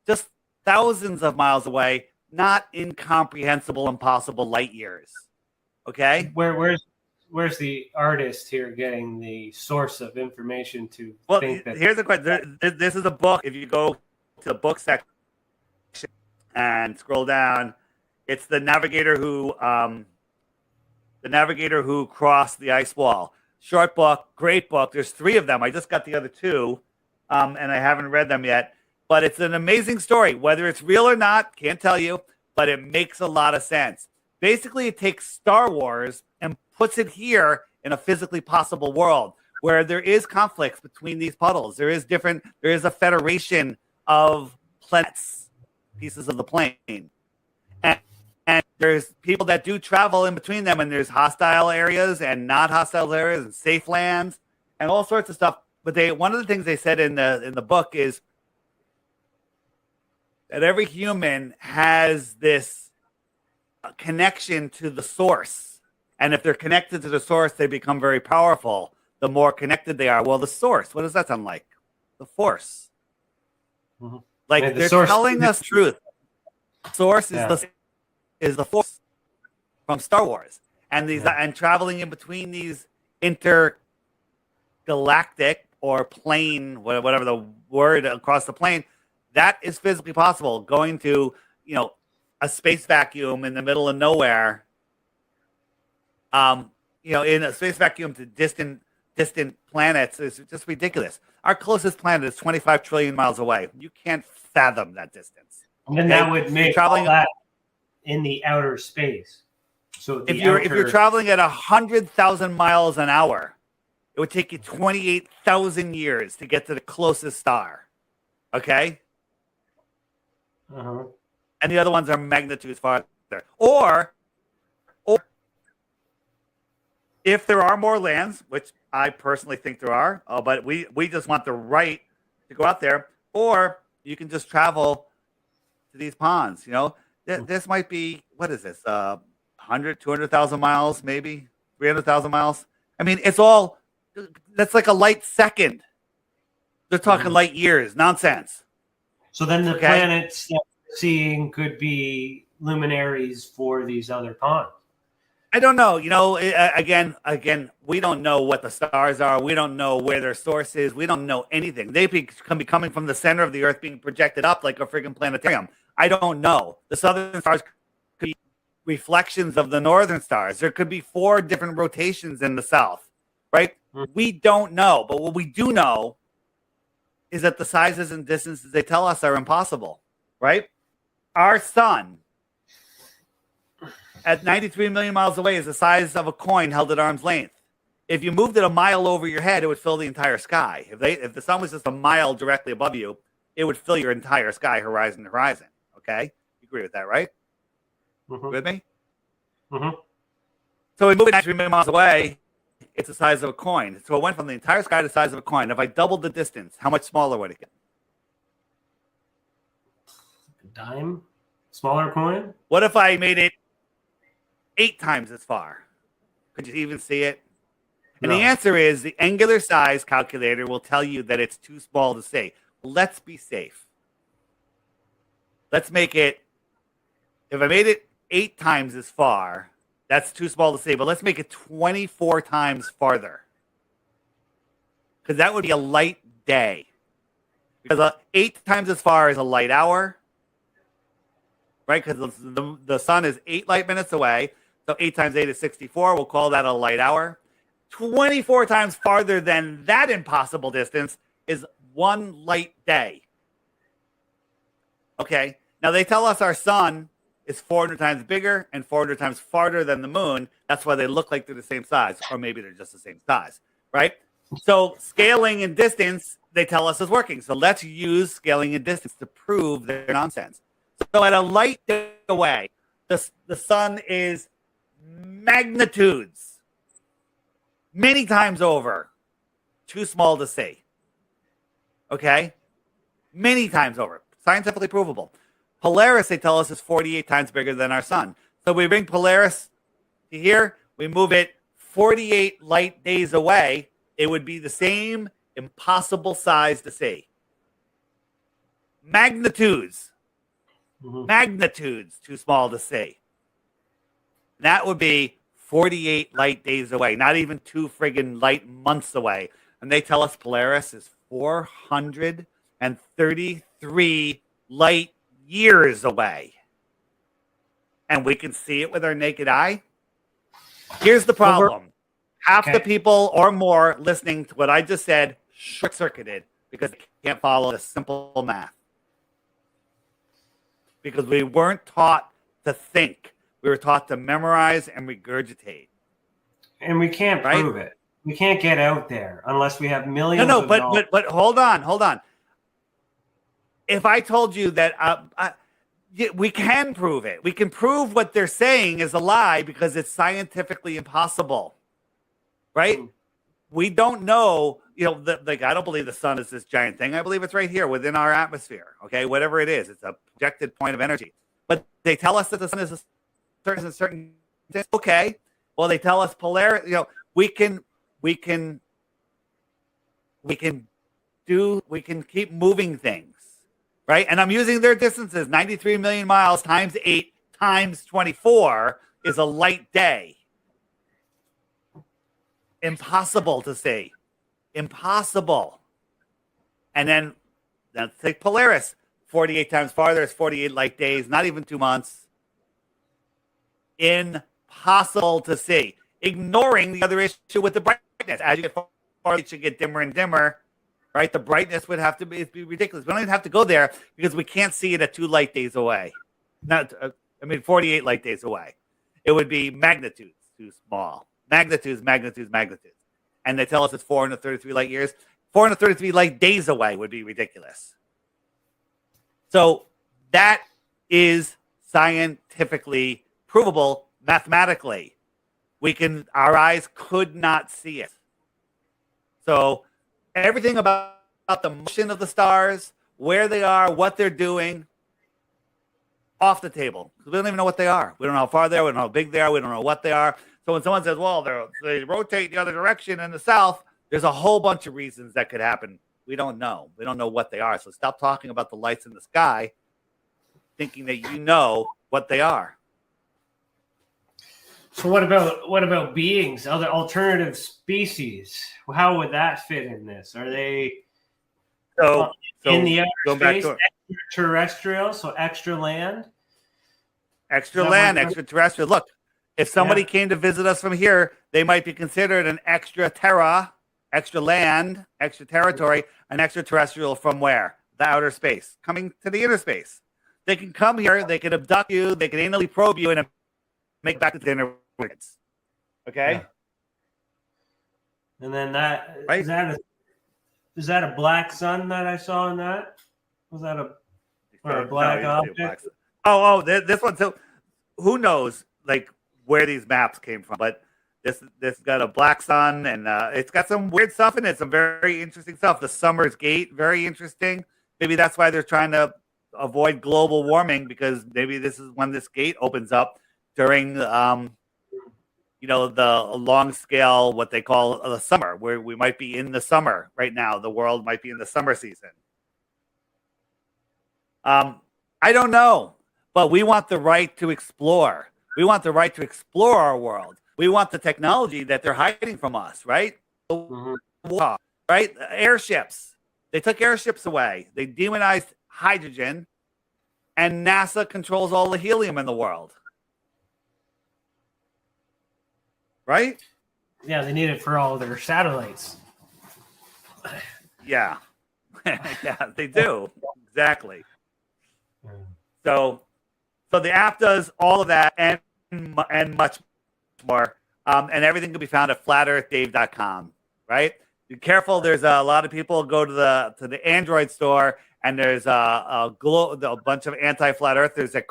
just thousands of miles away, not incomprehensible, impossible light years. Okay? Where's the artist here getting the source of information to think that? Here's the question. This is a book. If you go to the book section and scroll down, it's the navigator who crossed the ice wall. Short book, great book. There's 3 of them. I just got the other 2, and I haven't read them yet. But it's an amazing story. Whether it's real or not, can't tell you, but it makes a lot of sense. Basically, it takes Star Wars and puts it here in a physically possible world where there is conflicts between these puddles. There is a federation of planets, pieces of the plane. And there's people that do travel in between them, and there's hostile areas and not hostile areas and safe lands and all sorts of stuff. But one of the things they said in the book is that every human has this connection to the source. And if they're connected to the source, they become very powerful. The more connected they are. Well, the source, what does that sound like? The force. Mm-hmm. Like they're telling us truth. Source is the force from Star Wars. And and traveling in between these intergalactic or plane, whatever the word, across the plane, that is physically possible. Going to, a space vacuum in the middle of nowhere, in a space vacuum to distant planets is just ridiculous. Our closest planet is 25 trillion miles away. You can't fathom that distance. And then that would make traveling all that in the outer space. So if you're traveling at 100,000 miles an hour, it would take you 28,000 years to get to the closest star. Okay? Uh-huh. And the other ones are magnitudes farther. Or if there are more lands, which I personally think there are, but we just want the right to go out there, or you can just travel to these ponds. This might be, what is this, 100, 200,000 miles, maybe 300,000 miles. I mean, that's like a light second. They're talking light years, nonsense. So then the planets that we're seeing could be luminaries for these other ponds. I don't know. Again, we don't know what the stars are. We don't know where their source is. We don't know anything. They can be coming from the center of the Earth, being projected up like a freaking planetarium. I don't know. The southern stars could be reflections of the northern stars. There could be 4 different rotations in the south, right? We don't know. But what we do know is that the sizes and distances they tell us are impossible, right? Our sun at 93 million miles away is the size of a coin held at arm's length. If you moved it a mile over your head, it would fill the entire sky. If the sun was just a mile directly above you, it would fill your entire sky, horizon to horizon. Okay? You agree with that, right? Mm-hmm. With me? Mm-hmm. So we move it 93 million miles away, it's the size of a coin. So it went from the entire sky to the size of a coin. If I doubled the distance, how much smaller would it get? A dime? Smaller coin? What if I made it 8 times as far? Could you even see it? And the answer is the angular size calculator will tell you that it's too small to see. Let's be safe. Let's make it, if I made it 8 times as far, that's too small to see, but let's make it 24 times farther. Because that would be a light day. Because 8 times as far is a light hour, right? Because the sun is 8 light minutes away. So 8 times 8 is 64. We'll call that a light hour. 24 times farther than that impossible distance is 1 light day. Okay. Now they tell us our sun is 400 times bigger and 400 times farther than the moon. That's why they look like they're the same size, or maybe they're just the same size, right? So scaling and distance, they tell us is working. So let's use scaling and distance to prove their nonsense. So at a light day away, the sun is magnitudes, many times over, too small to see. Okay? Many times over. Scientifically provable. Polaris, they tell us, is 48 times bigger than our sun. So we bring Polaris to here, we move it 48 light days away, it would be the same impossible size to see. Magnitudes. Magnitudes too small to see. That would be 48 light days away, not even 2 friggin' light months away. And they tell us Polaris is 433 light years away. And we can see it with our naked eye. Here's the problem. Half the people or more listening to what I just said short-circuited because they can't follow the simple math. Because we weren't taught to think. We were taught to memorize and regurgitate. And we can't prove it. We can't get out there unless we have millions of dollars. But hold on. If I told you that we can prove it. We can prove what they're saying is a lie because it's scientifically impossible. Right? We don't know, I don't believe the sun is this giant thing. I believe it's right here within our atmosphere. Okay, whatever it is, it's a projected point of energy. But they tell us that the sun is a certain distance. Okay, well, they tell us polarity. We can keep moving things, right? And I'm using their distances. 93 million miles times 8 times 24 is a light day. Impossible to see. Impossible. And then let's take Polaris. 48 times farther is 48 light days, not even 2 months. Impossible to see. Ignoring the other issue with the brightness. As you get farther, it should get dimmer and dimmer, right? The brightness would have to be ridiculous. We don't even have to go there because we can't see it at 2 light days away. 48 light days away. It would be magnitudes too small. Magnitudes. And they tell us it's 433 light years. 433 light days away would be ridiculous. So that is scientifically provable mathematically. Our eyes could not see it. So everything about the motion of the stars, where they are, what they're doing, off the table. We don't even know what they are. We don't know how far they are. We don't know how big they are. We don't know what they are. So when someone says, well, they rotate the other direction in the south, there's a whole bunch of reasons that could happen. We don't know. We don't know what they are. So stop talking about the lights in the sky, thinking that you know what they are. So what about beings, other alternative species? How would that fit in this? Are they in the outer space, extraterrestrial, so extra land? Extra land, extraterrestrial. Look, if somebody came to visit us from here, they might be considered an extra terra, extra land, extra territory, an extraterrestrial from where? The outer space, coming to the inner space. They can come here, they can abduct you, they can anally probe you, and make back to the inner worlds. Okay? Yeah. And then that, right? is that a black sun that I saw in that? Was that a black object? This one. So who knows, like, where these maps came from? But this got a black sun, and it's got some weird stuff in it. Some very interesting stuff. The Summer's Gate, very interesting. Maybe that's why they're trying to avoid global warming, because maybe this is when this gate opens up during the long scale, what they call the summer, where we might be in the summer right now. The world might be in the summer season. I don't know, but we want the right to explore. We want the right to explore our world. We want the technology that they're hiding from us, right? Mm-hmm. Right? Airships. They took airships away. They demonized hydrogen, and NASA controls all the helium in the world. Right? Yeah, they need it for all of their satellites. Yeah. Yeah, they do. Exactly. So the app does all of that and much more. And everything can be found at flatearthdave.com, right? Be careful. There's a lot of people go to the Android store, and there's a bunch of anti-flat earthers that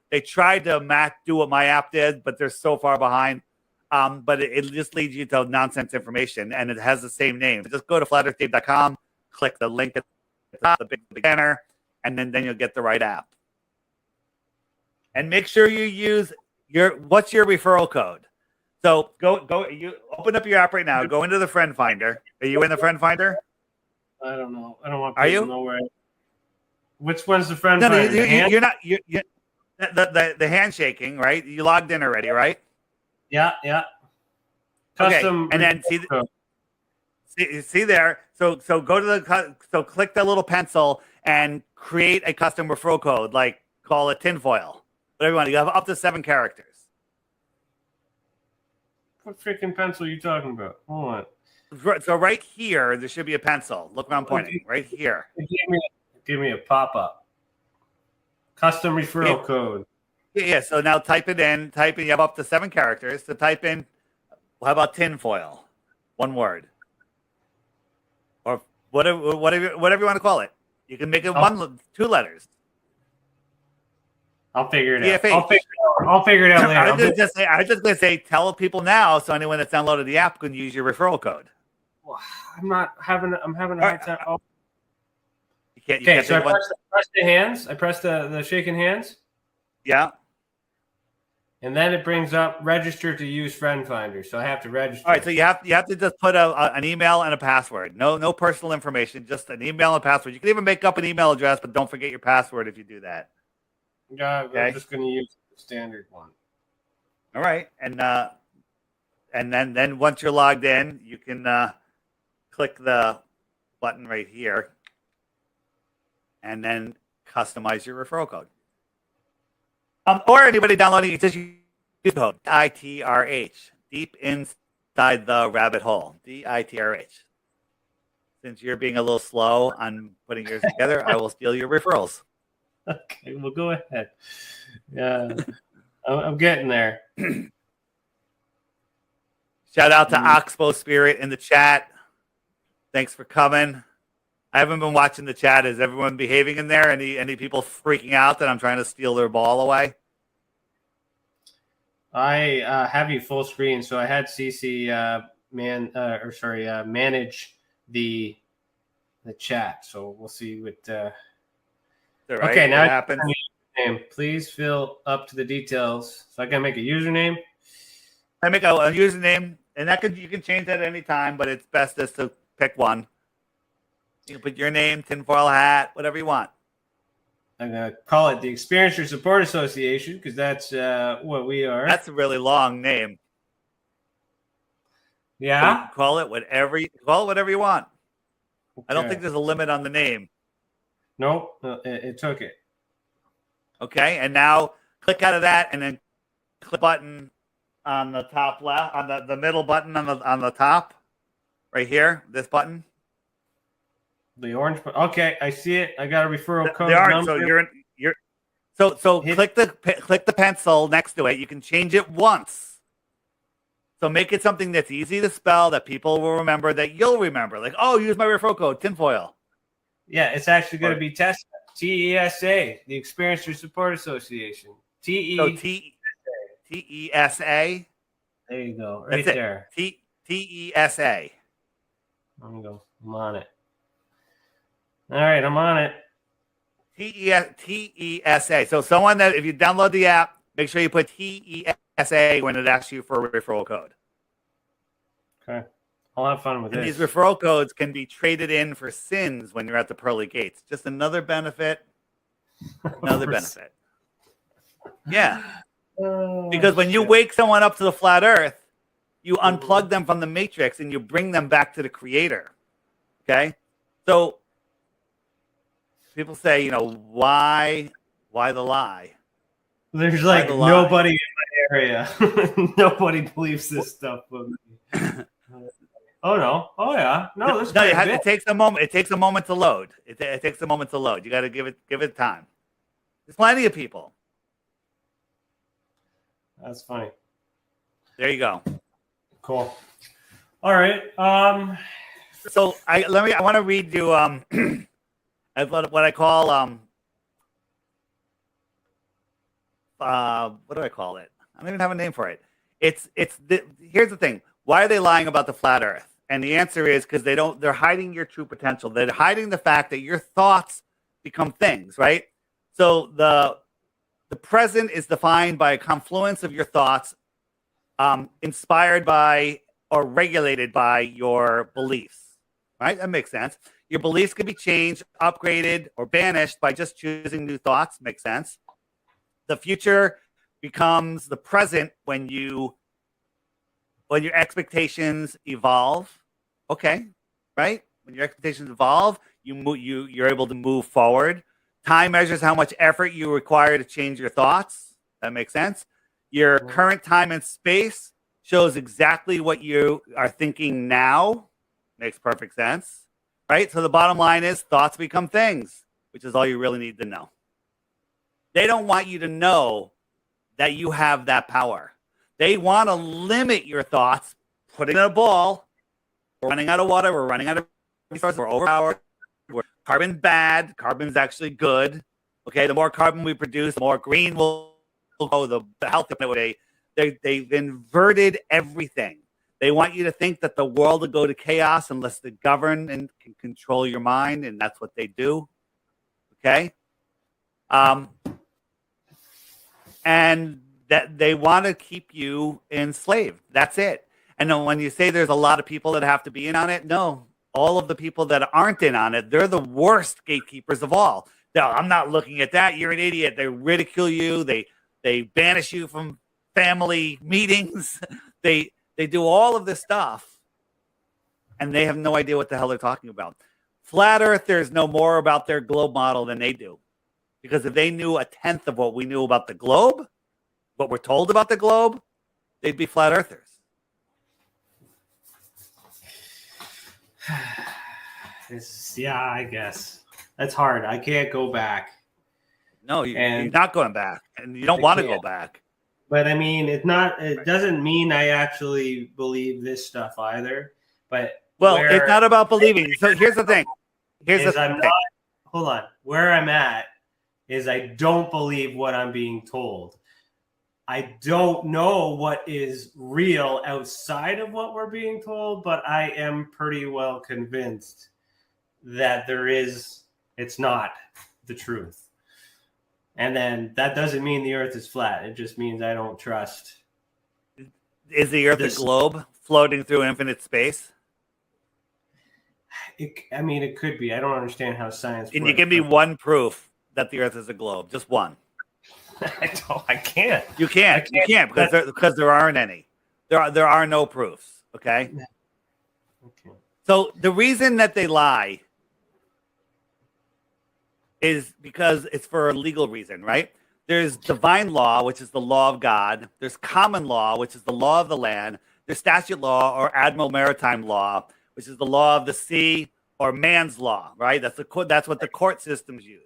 they tried to do what my app did, but they're so far behind. But it just leads you to nonsense information, and it has the same name. Just go to flatearthdave.com, click the link at the top, the big banner, and then you'll get the right app. And make sure you use what's your referral code? So go. You open up your app right now. Go into the friend finder. Are you in the friend finder? I don't know. I don't want people to know where. Which one's the friend finder? You're not. The handshaking, right? You logged in already, right? Yeah. Custom. Okay. And then see there. So go to click the little pencil and create a custom referral code. Like, call it TinFoil. Whatever you want. You have up to 7 characters. What freaking pencil are you talking about? Hold on. So right here, there should be a pencil. Look where I'm pointing. Right here. Give me a pop-up. Custom referral code. Yeah. So now type in. You have up to 7 characters. So type in. How about TinFoil? One word. Or whatever you want to call it. You can make it 2 letters. I'll figure it out. I'll figure it out later. I was just going to say, tell people now, so anyone that's downloaded the app can use your referral code. Well, I'm having a hard time. Oh. You can't so I press the hands. I press the shaking hands. Yeah. And then it brings up register to use friend finder. So I have to register. All right. So you have to just put an email and a password. No personal information, just an email and password. You can even make up an email address, but don't forget your password if you do that. Yeah, okay. I'm just going to use the standard one. All right, and then once you're logged in, you can click the button right here, and then customize your referral code. Or anybody downloading it, just use code DITRH, deep inside the rabbit hole, DITRH. Since you're being a little slow on putting yours together, I will steal your referrals. Okay, well, go ahead. Yeah, I'm getting there. Shout out to Oxbow Spirit in the chat. Thanks for coming. I haven't been watching the chat. Is everyone behaving in there? Any people freaking out that I'm trying to steal their ball away? I have you full screen, so I had CC manage the chat. So we'll see what. Right. Okay, now what happens. Please fill up to the details. So I can make a username. I make a username, and you can change that at any time, but it's best just to pick one. You can put your name, tinfoil hat, whatever you want. I'm gonna call it the Experiencer Support Association because that's what we are. That's a really long name. Yeah. So call it whatever you want. Okay. I don't think there's a limit on the name. Nope, it took it. Okay, and now click out of that, and then click button on the top left, on the middle button on the top, right here. This button. The orange. Okay, I see it. I got a referral code. They are. Number. So click the pencil next to it. You can change it once. So make it something that's easy to spell, that people will remember, that you'll remember. Like, oh, use my referral code, TinFoil. Yeah, it's actually going to be TESA, TESA, the Experience Support Association. TESA. There you go, right That's there. TESA. There you go. I'm on it. All right, I'm on it. TESA. So someone that, if you download the app, make sure you put TESA when it asks you for a referral code. Okay. I'll have fun with and this. These referral codes can be traded in for sins when you're at the pearly gates. Just another benefit. Another benefit. Yeah. Because when you wake someone up to the flat earth, you unplug them from the matrix and you bring them back to the creator. Okay? So people say, why the lie? There's like nobody in my area. Nobody believes this stuff. Oh no! Oh yeah! No, it takes a moment. It takes a moment to load. It takes a moment to load. You got to give it time. There's plenty of people. That's funny. There you go. Cool. All right. So I want to read you what I call what do I call it? I don't even have a name for it. Here's the thing. Why are they lying about the flat earth? And the answer is because they're hiding your true potential. They're hiding the fact that your thoughts become things, right? So the present is defined by a confluence of your thoughts, inspired by or regulated by your beliefs, right? That makes sense. Your beliefs can be changed, upgraded, or banished by just choosing new thoughts. Makes sense. The future becomes the present when your expectations evolve. Okay, right? When your expectations evolve, you're able to move forward. Time measures how much effort you require to change your thoughts. That makes sense. Your current time and space shows exactly what you are thinking now. Makes perfect sense, right? So the bottom line is thoughts become things, which is all you really need to know. They don't want you to know that you have that power. They want to limit your thoughts, put it in a ball. We're running out of water. We're running out of resources. We're overpowered. We're carbon bad. Carbon's actually good. Okay, the more carbon we produce, the more green will go. The healthy way. They've inverted everything. They want you to think that the world will go to chaos unless the government can control your mind, and that's what they do. Okay? And that they want to keep you enslaved. That's it. And then when you say there's a lot of people that have to be in on it, no. All of the people that aren't in on it, they're the worst gatekeepers of all. No, I'm not looking at that. You're an idiot. They ridicule you. They banish you from family meetings. They do all of this stuff, and they have no idea what the hell they're talking about. Flat earthers know more about their globe model than they do. Because if they knew a tenth of what we knew about the globe, what we're told about the globe, they'd be flat earthers. Yeah, I guess. That's hard. I can't go back. No, you're not going back. And you don't want to go back. But I mean, it doesn't mean I actually believe this stuff either. But it's not about believing. So here's the thing. Hold on. Where I'm at is I don't believe what I'm being told. I don't know what is real outside of what we're being told, but I am pretty well convinced that it's not the truth. And then that doesn't mean the earth is flat. It just means I don't trust. Is the earth a globe floating through infinite space? It could be. I don't understand how science Can works. you give me one proof that the earth is a globe? Just one. I can't. You can't. You can't because there aren't any. There are no proofs. Okay. Okay. So the reason that they lie is because it's for a legal reason, right? There's divine law, which is the law of God. There's common law, which is the law of the land. There's statute law or admiral maritime law, which is the law of the sea or man's law, right? That's what the court systems use.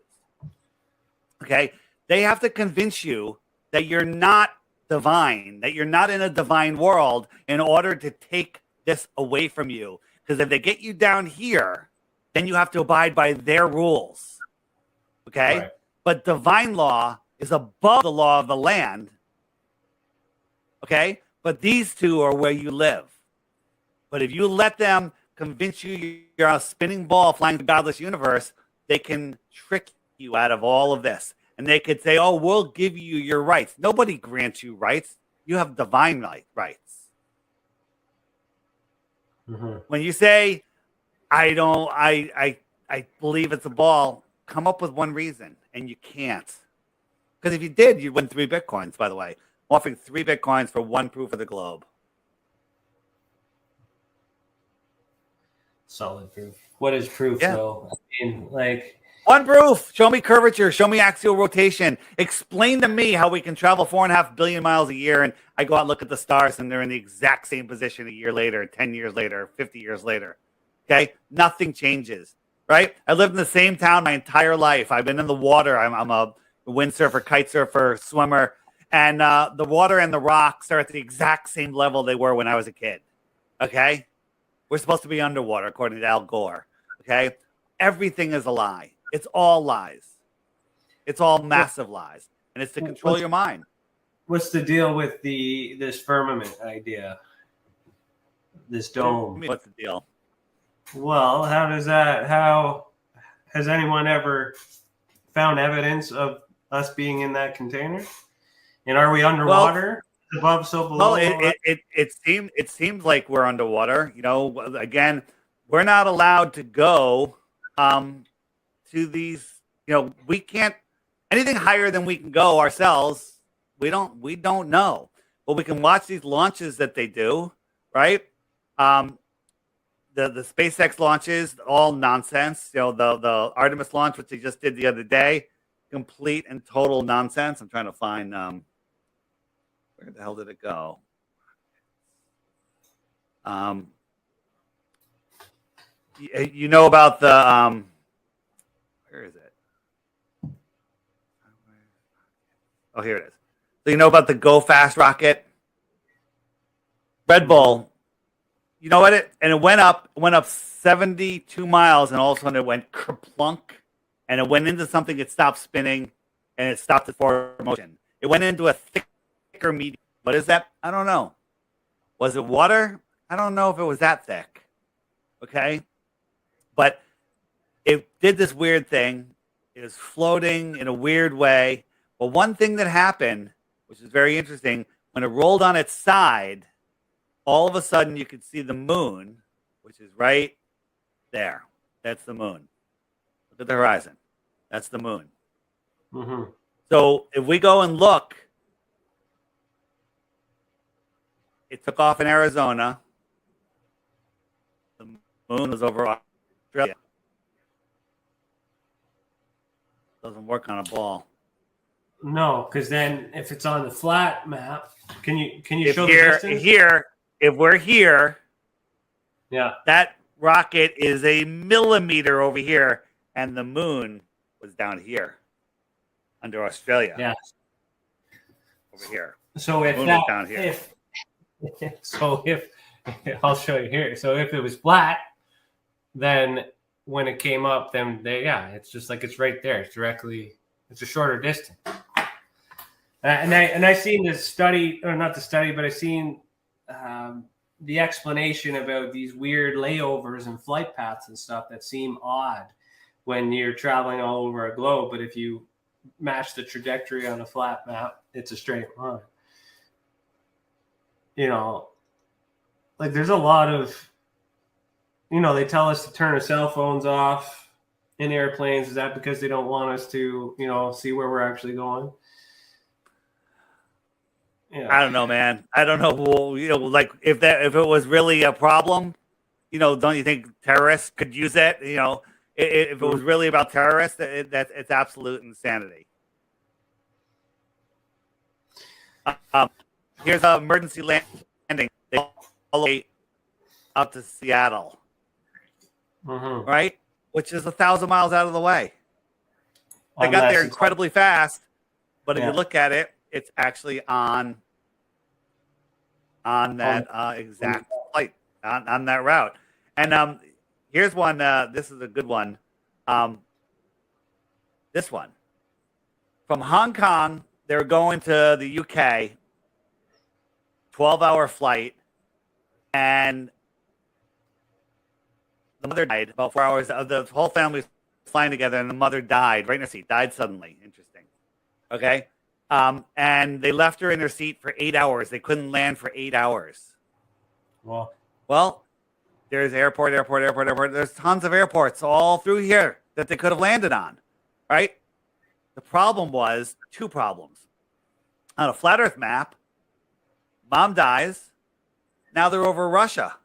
Okay? They have to convince you that you're not divine, that you're not in a divine world in order to take this away from you. Because if they get you down here, then you have to abide by their rules. Okay? Right. But divine law is above the law of the land. Okay? But these two are where you live. But if you let them convince you you're on a spinning ball flying the godless universe, they can trick you out of all of this. And they could say, oh, we'll give you your rights. Nobody grants you rights. You have divine rights. Mm-hmm. When you say, I believe it's a ball, come up with one reason. And you can't. Because if you did, you'd win 3 Bitcoins, by the way. Offering 3 Bitcoins for 1 proof of the globe. Solid proof. What is proof, though? I mean, like... 1 proof. Show me curvature. Show me axial rotation. Explain to me how we can travel 4.5 billion miles a year, and I go out and look at the stars, and they're in the exact same position a year later, 10 years later, 50 years later. Okay? Nothing changes, right? I lived in the same town my entire life. I've been in the water. I'm a windsurfer, kite surfer, swimmer, and the water and the rocks are at the exact same level they were when I was a kid. Okay? We're supposed to be underwater, according to Al Gore. Okay? Everything is a lie. It's all lies. It's all massive lies. And it's to control your mind. What's the deal with this firmament idea? This dome? What's the deal? Well, how has anyone ever found evidence of us being in that container? And are we underwater? Above, so below? Well, it seems like we're underwater. You know, again, we're not allowed to go to these, you know, we can't anything higher than we can go ourselves. We don't know, but we can watch these launches that they do, right? The SpaceX launches, all nonsense. You know, the Artemis launch, which they just did the other day, complete and total nonsense. I'm trying to find where the hell did it go? You know about the where is it? Oh, here it is. So you know about the Go Fast rocket? Red Bull. You know what? It went up 72 miles, and all of a sudden it went kerplunk, and it went into something. It stopped spinning, and it stopped its forward motion. It went into a thicker medium. What is that? I don't know. Was it water? I don't know if it was that thick. Okay, but it did this weird thing. It was floating in a weird way. But one thing that happened, which is very interesting, when it rolled on its side, all of a sudden you could see the moon, which is right there. That's the moon. Look at the horizon. That's the moon. Mm-hmm. So if we go and look, it took off in Arizona. The moon was over Australia. Doesn't work on a ball. No, because then if it's on the flat map, can you show the distance? If we're here, yeah, that rocket is a millimeter over here, and the moon was down here under Australia. Yeah, over here. So if that, down here. if I'll show you here. So if it was flat, then when it came up, then it's just like it's right there. It's directly. It's a shorter distance. And I seen this study, or not the study, but I seen the explanation about these weird layovers and flight paths and stuff that seem odd when you're traveling all over a globe. But if you match the trajectory on a flat map, it's a straight line. You know, like there's a lot of, you know, they tell us to turn our cell phones off in airplanes. Is that because they don't want us to, you know, see where we're actually going? Yeah. I don't know, man. I don't know. Well, you know, like if it was really a problem, you know, don't you think terrorists could use it? You know, if it was really about terrorists, it's absolute insanity. Here's an emergency landing. They all the way up to Seattle, right? Which is 1,000 miles out of the way. They got there incredibly fast, but if you look at it, it's actually on that exact flight, on that route. And here's one. This is a good one. This one. From Hong Kong, they're going to the UK, 12-hour flight, and the mother died about 4 hours. The whole family was flying together, and the mother died right in her seat. Died suddenly. Interesting. Okay. And they left her in her seat for 8 hours. They couldn't land for 8 hours. Well, there's airport. There's tons of airports all through here that they could have landed on, right? The problem was two problems. On a flat Earth map, mom dies. Now they're over Russia.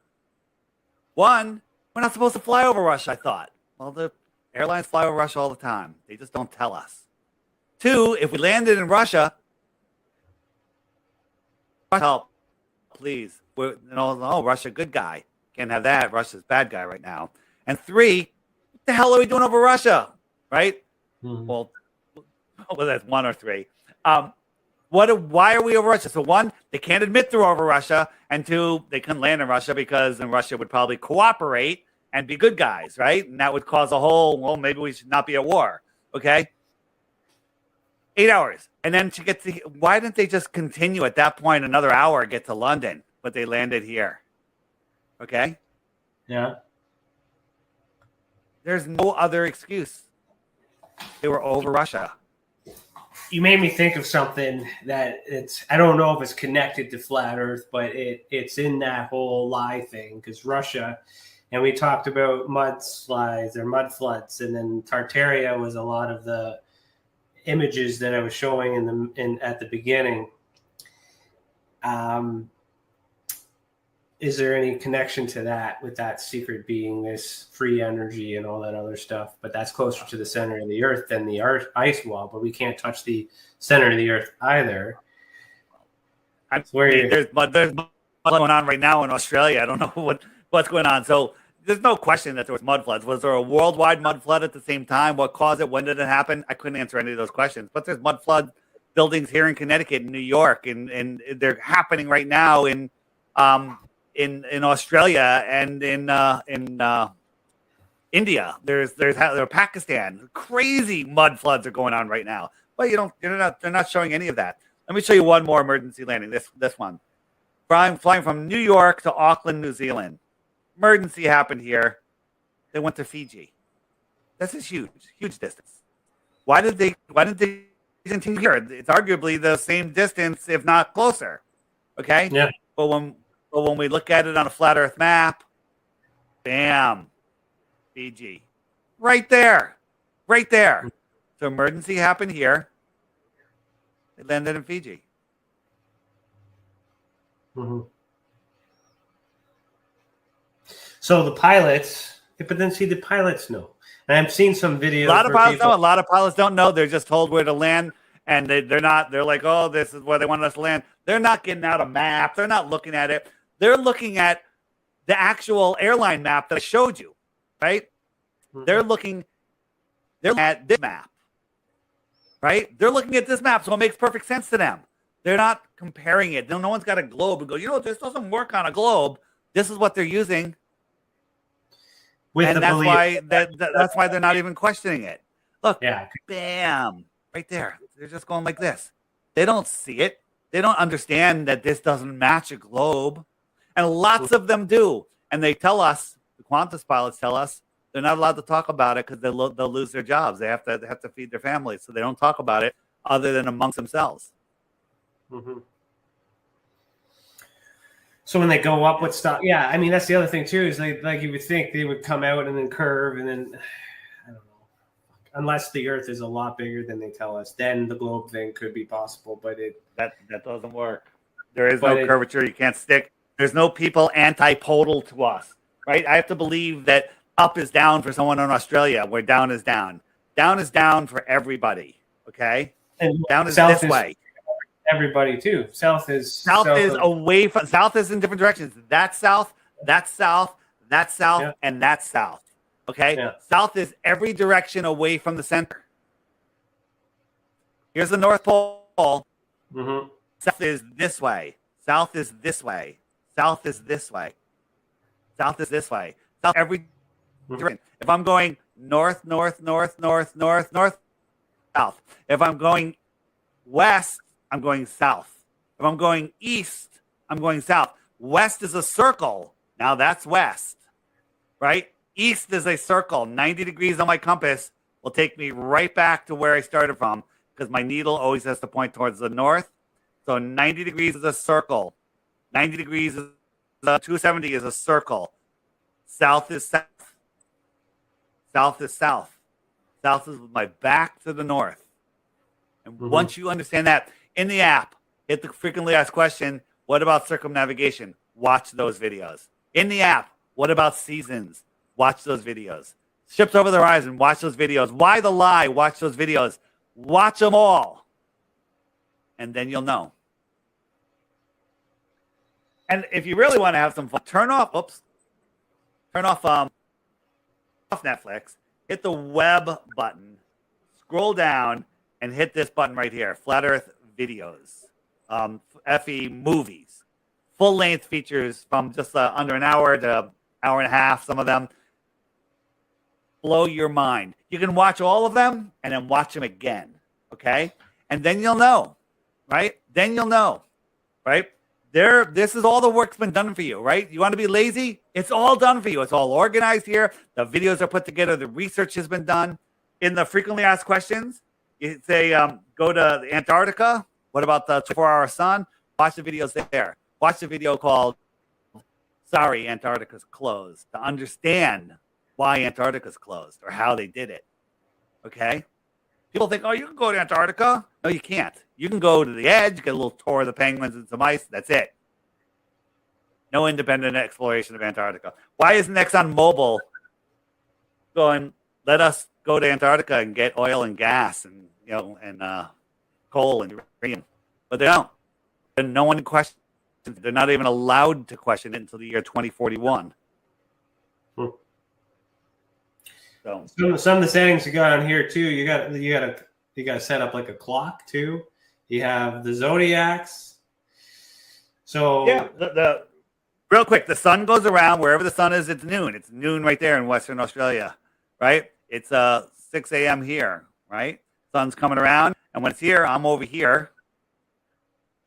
One, we're not supposed to fly over Russia, I thought. Well, the airlines fly over Russia all the time. They just don't tell us. Two, if we landed in Russia, help, please. Oh, Russia, good guy. Can't have that. Russia's bad guy right now. And three, what the hell are we doing over Russia? Right? Well, that's one or three. Why are we over Russia? So one, they can't admit they're over Russia, and two, they couldn't land in Russia because then Russia would probably cooperate and be good guys, right? And that would cause a whole, well, maybe we should not be at war. Okay. 8 hours. And then to get to, why didn't they just continue at that point another hour, get to London, but they landed here? Okay. Yeah. There's no other excuse. They were over Russia. You made me think of something that I don't know if it's connected to flat Earth, but it's in that whole lie thing, because Russia, and we talked about mudslides or mud floods, and then Tartaria was a lot of the images that I was showing at the beginning. Is there any connection to that, with that secret being this free energy and all that other stuff? But that's closer to the center of the Earth than the ice wall, but we can't touch the center of the Earth either. There's mud going on right now in Australia. I don't know what's going on. So there's no question that there was mud floods. Was there a worldwide mud flood at the same time? What caused it? When did it happen? I couldn't answer any of those questions. But there's mud flood buildings here in Connecticut, in New York, and they're happening right now in Australia and in India. There's Pakistan. Crazy mud floods are going on right now. But they're not showing any of that. Let me show you one more emergency landing. This one. Flying from New York to Auckland, New Zealand. Emergency happened here. They went to Fiji. This is huge distance. Why didn't they continue here? It's arguably the same distance, if not closer. Okay? Yeah. But when we look at it on a flat Earth map, bam, Fiji. Right there. So emergency happened here. They landed in Fiji. Mm-hmm. So the pilots, but then see, the pilots know. And I've seen some videos. A lot of pilots know. A lot of pilots don't know. They're just told where to land, and they're not. They're like, oh, this is where they want us to land. They're not getting out a map. They're not looking at it. They're looking at the actual airline map that I showed you, right? Mm-hmm. They're looking at this map, right? They're looking at this map, so it makes perfect sense to them. They're not comparing it. No one's got a globe and go, this doesn't work on a globe. This is what they're using. And that's why they're not even questioning it. Look, bam, right there. They're just going like this. They don't see it. They don't understand that this doesn't match a globe. And lots of them do. And they tell us, the Qantas pilots tell us, they're not allowed to talk about it because they'll lose their jobs. They have to feed their families. So they don't talk about it other than amongst themselves. Mm-hmm. So when they go up with stuff, I mean, that's the other thing too, is like you would think they would come out and then curve, and then I don't know, unless the Earth is a lot bigger than they tell us, then the globe thing could be possible. But that doesn't work. There is no curvature. You can't stick. There's no people antipodal to us, right? I have to believe that up is down for someone in Australia, where down is down. Down is down for everybody. Okay, and down is this way. everybody too. South is away from south is in different directions. That's south, that's south, that's south, Yeah. and that's south. Okay, Yeah. south is every direction away from the center. Here's the North Pole. Mm-hmm. South is this way. South is this way. South is this way. South is this way. South every direction. If I'm going north, north, north, north, north, north, south. If I'm going west, I'm going south. If I'm going east, I'm going south. West is a circle. Now that's west, right? East is a circle. 90 degrees on my compass will take me right back to where I started from because my needle always has to point towards the north. So 90 degrees is a circle. 90 degrees is 270 is a circle. South is south. South is south. South is my back to the north. And once you understand that, in the app, hit the frequently asked question, what about circumnavigation? Watch those videos. In the app, what about seasons? Watch those videos. Ships over the horizon, watch those videos. Why the lie? Watch those videos. Watch them all. And then you'll know. And if you really want to have some fun, turn off Netflix, hit the web button, scroll down, and hit this button right here, Flat Earth Videos, FE Movies. Full-length features from just under an hour to hour and a half, some of them. Blow your mind. You can watch all of them and then watch them again, okay? And then you'll know, right? Then you'll know, right? This is all the work's been done for you, right? You want to be lazy? It's all done for you. It's all organized here. The videos are put together. The research has been done. In the frequently asked questions, you say, go to Antarctica. What about the 24-hour sun? Watch the videos there. Watch the video called Sorry, Antarctica's Closed to understand why Antarctica's closed or how they did it. Okay? People think, oh, you can go to Antarctica. No, you can't. You can go to the edge, get a little tour of the penguins and some ice. That's it. No independent exploration of Antarctica. Why isn't ExxonMobil going, let us go to Antarctica and get oil and gas and, coal and uranium? But they don't. And no one questions. They're not even allowed to question it until the year 2041. So some of the settings you got on here too. You got to set up like a clock too. You have the zodiacs. So yeah, the real quick, the sun goes around wherever the sun is. It's noon. It's noon right there in Western Australia, right? It's 6 a.m. here, right? Sun's coming around, and when it's here, I'm over here,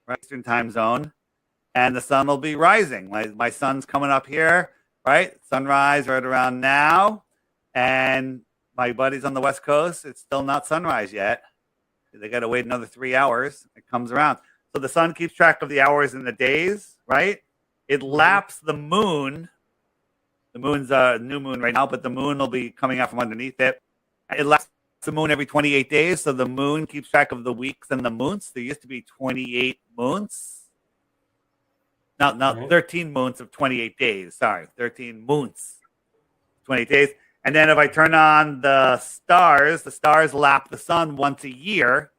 right? Eastern time zone, and the sun will be rising. My sun's coming up here, right? Sunrise right around now. And my buddies on the West Coast, it's still not sunrise yet. They got to wait another 3 hours. It comes around. So the sun keeps track of the hours and the days, right? It laps the moon. The moon's a new moon right now, but the moon will be coming out from underneath it. It laps the moon every 28 days. So the moon keeps track of the weeks and the moons. There used to be 28 moons. No, 13 moons of 28 days. Sorry, 13 moons, 28 days. And then if I turn on the stars lap the sun once a year.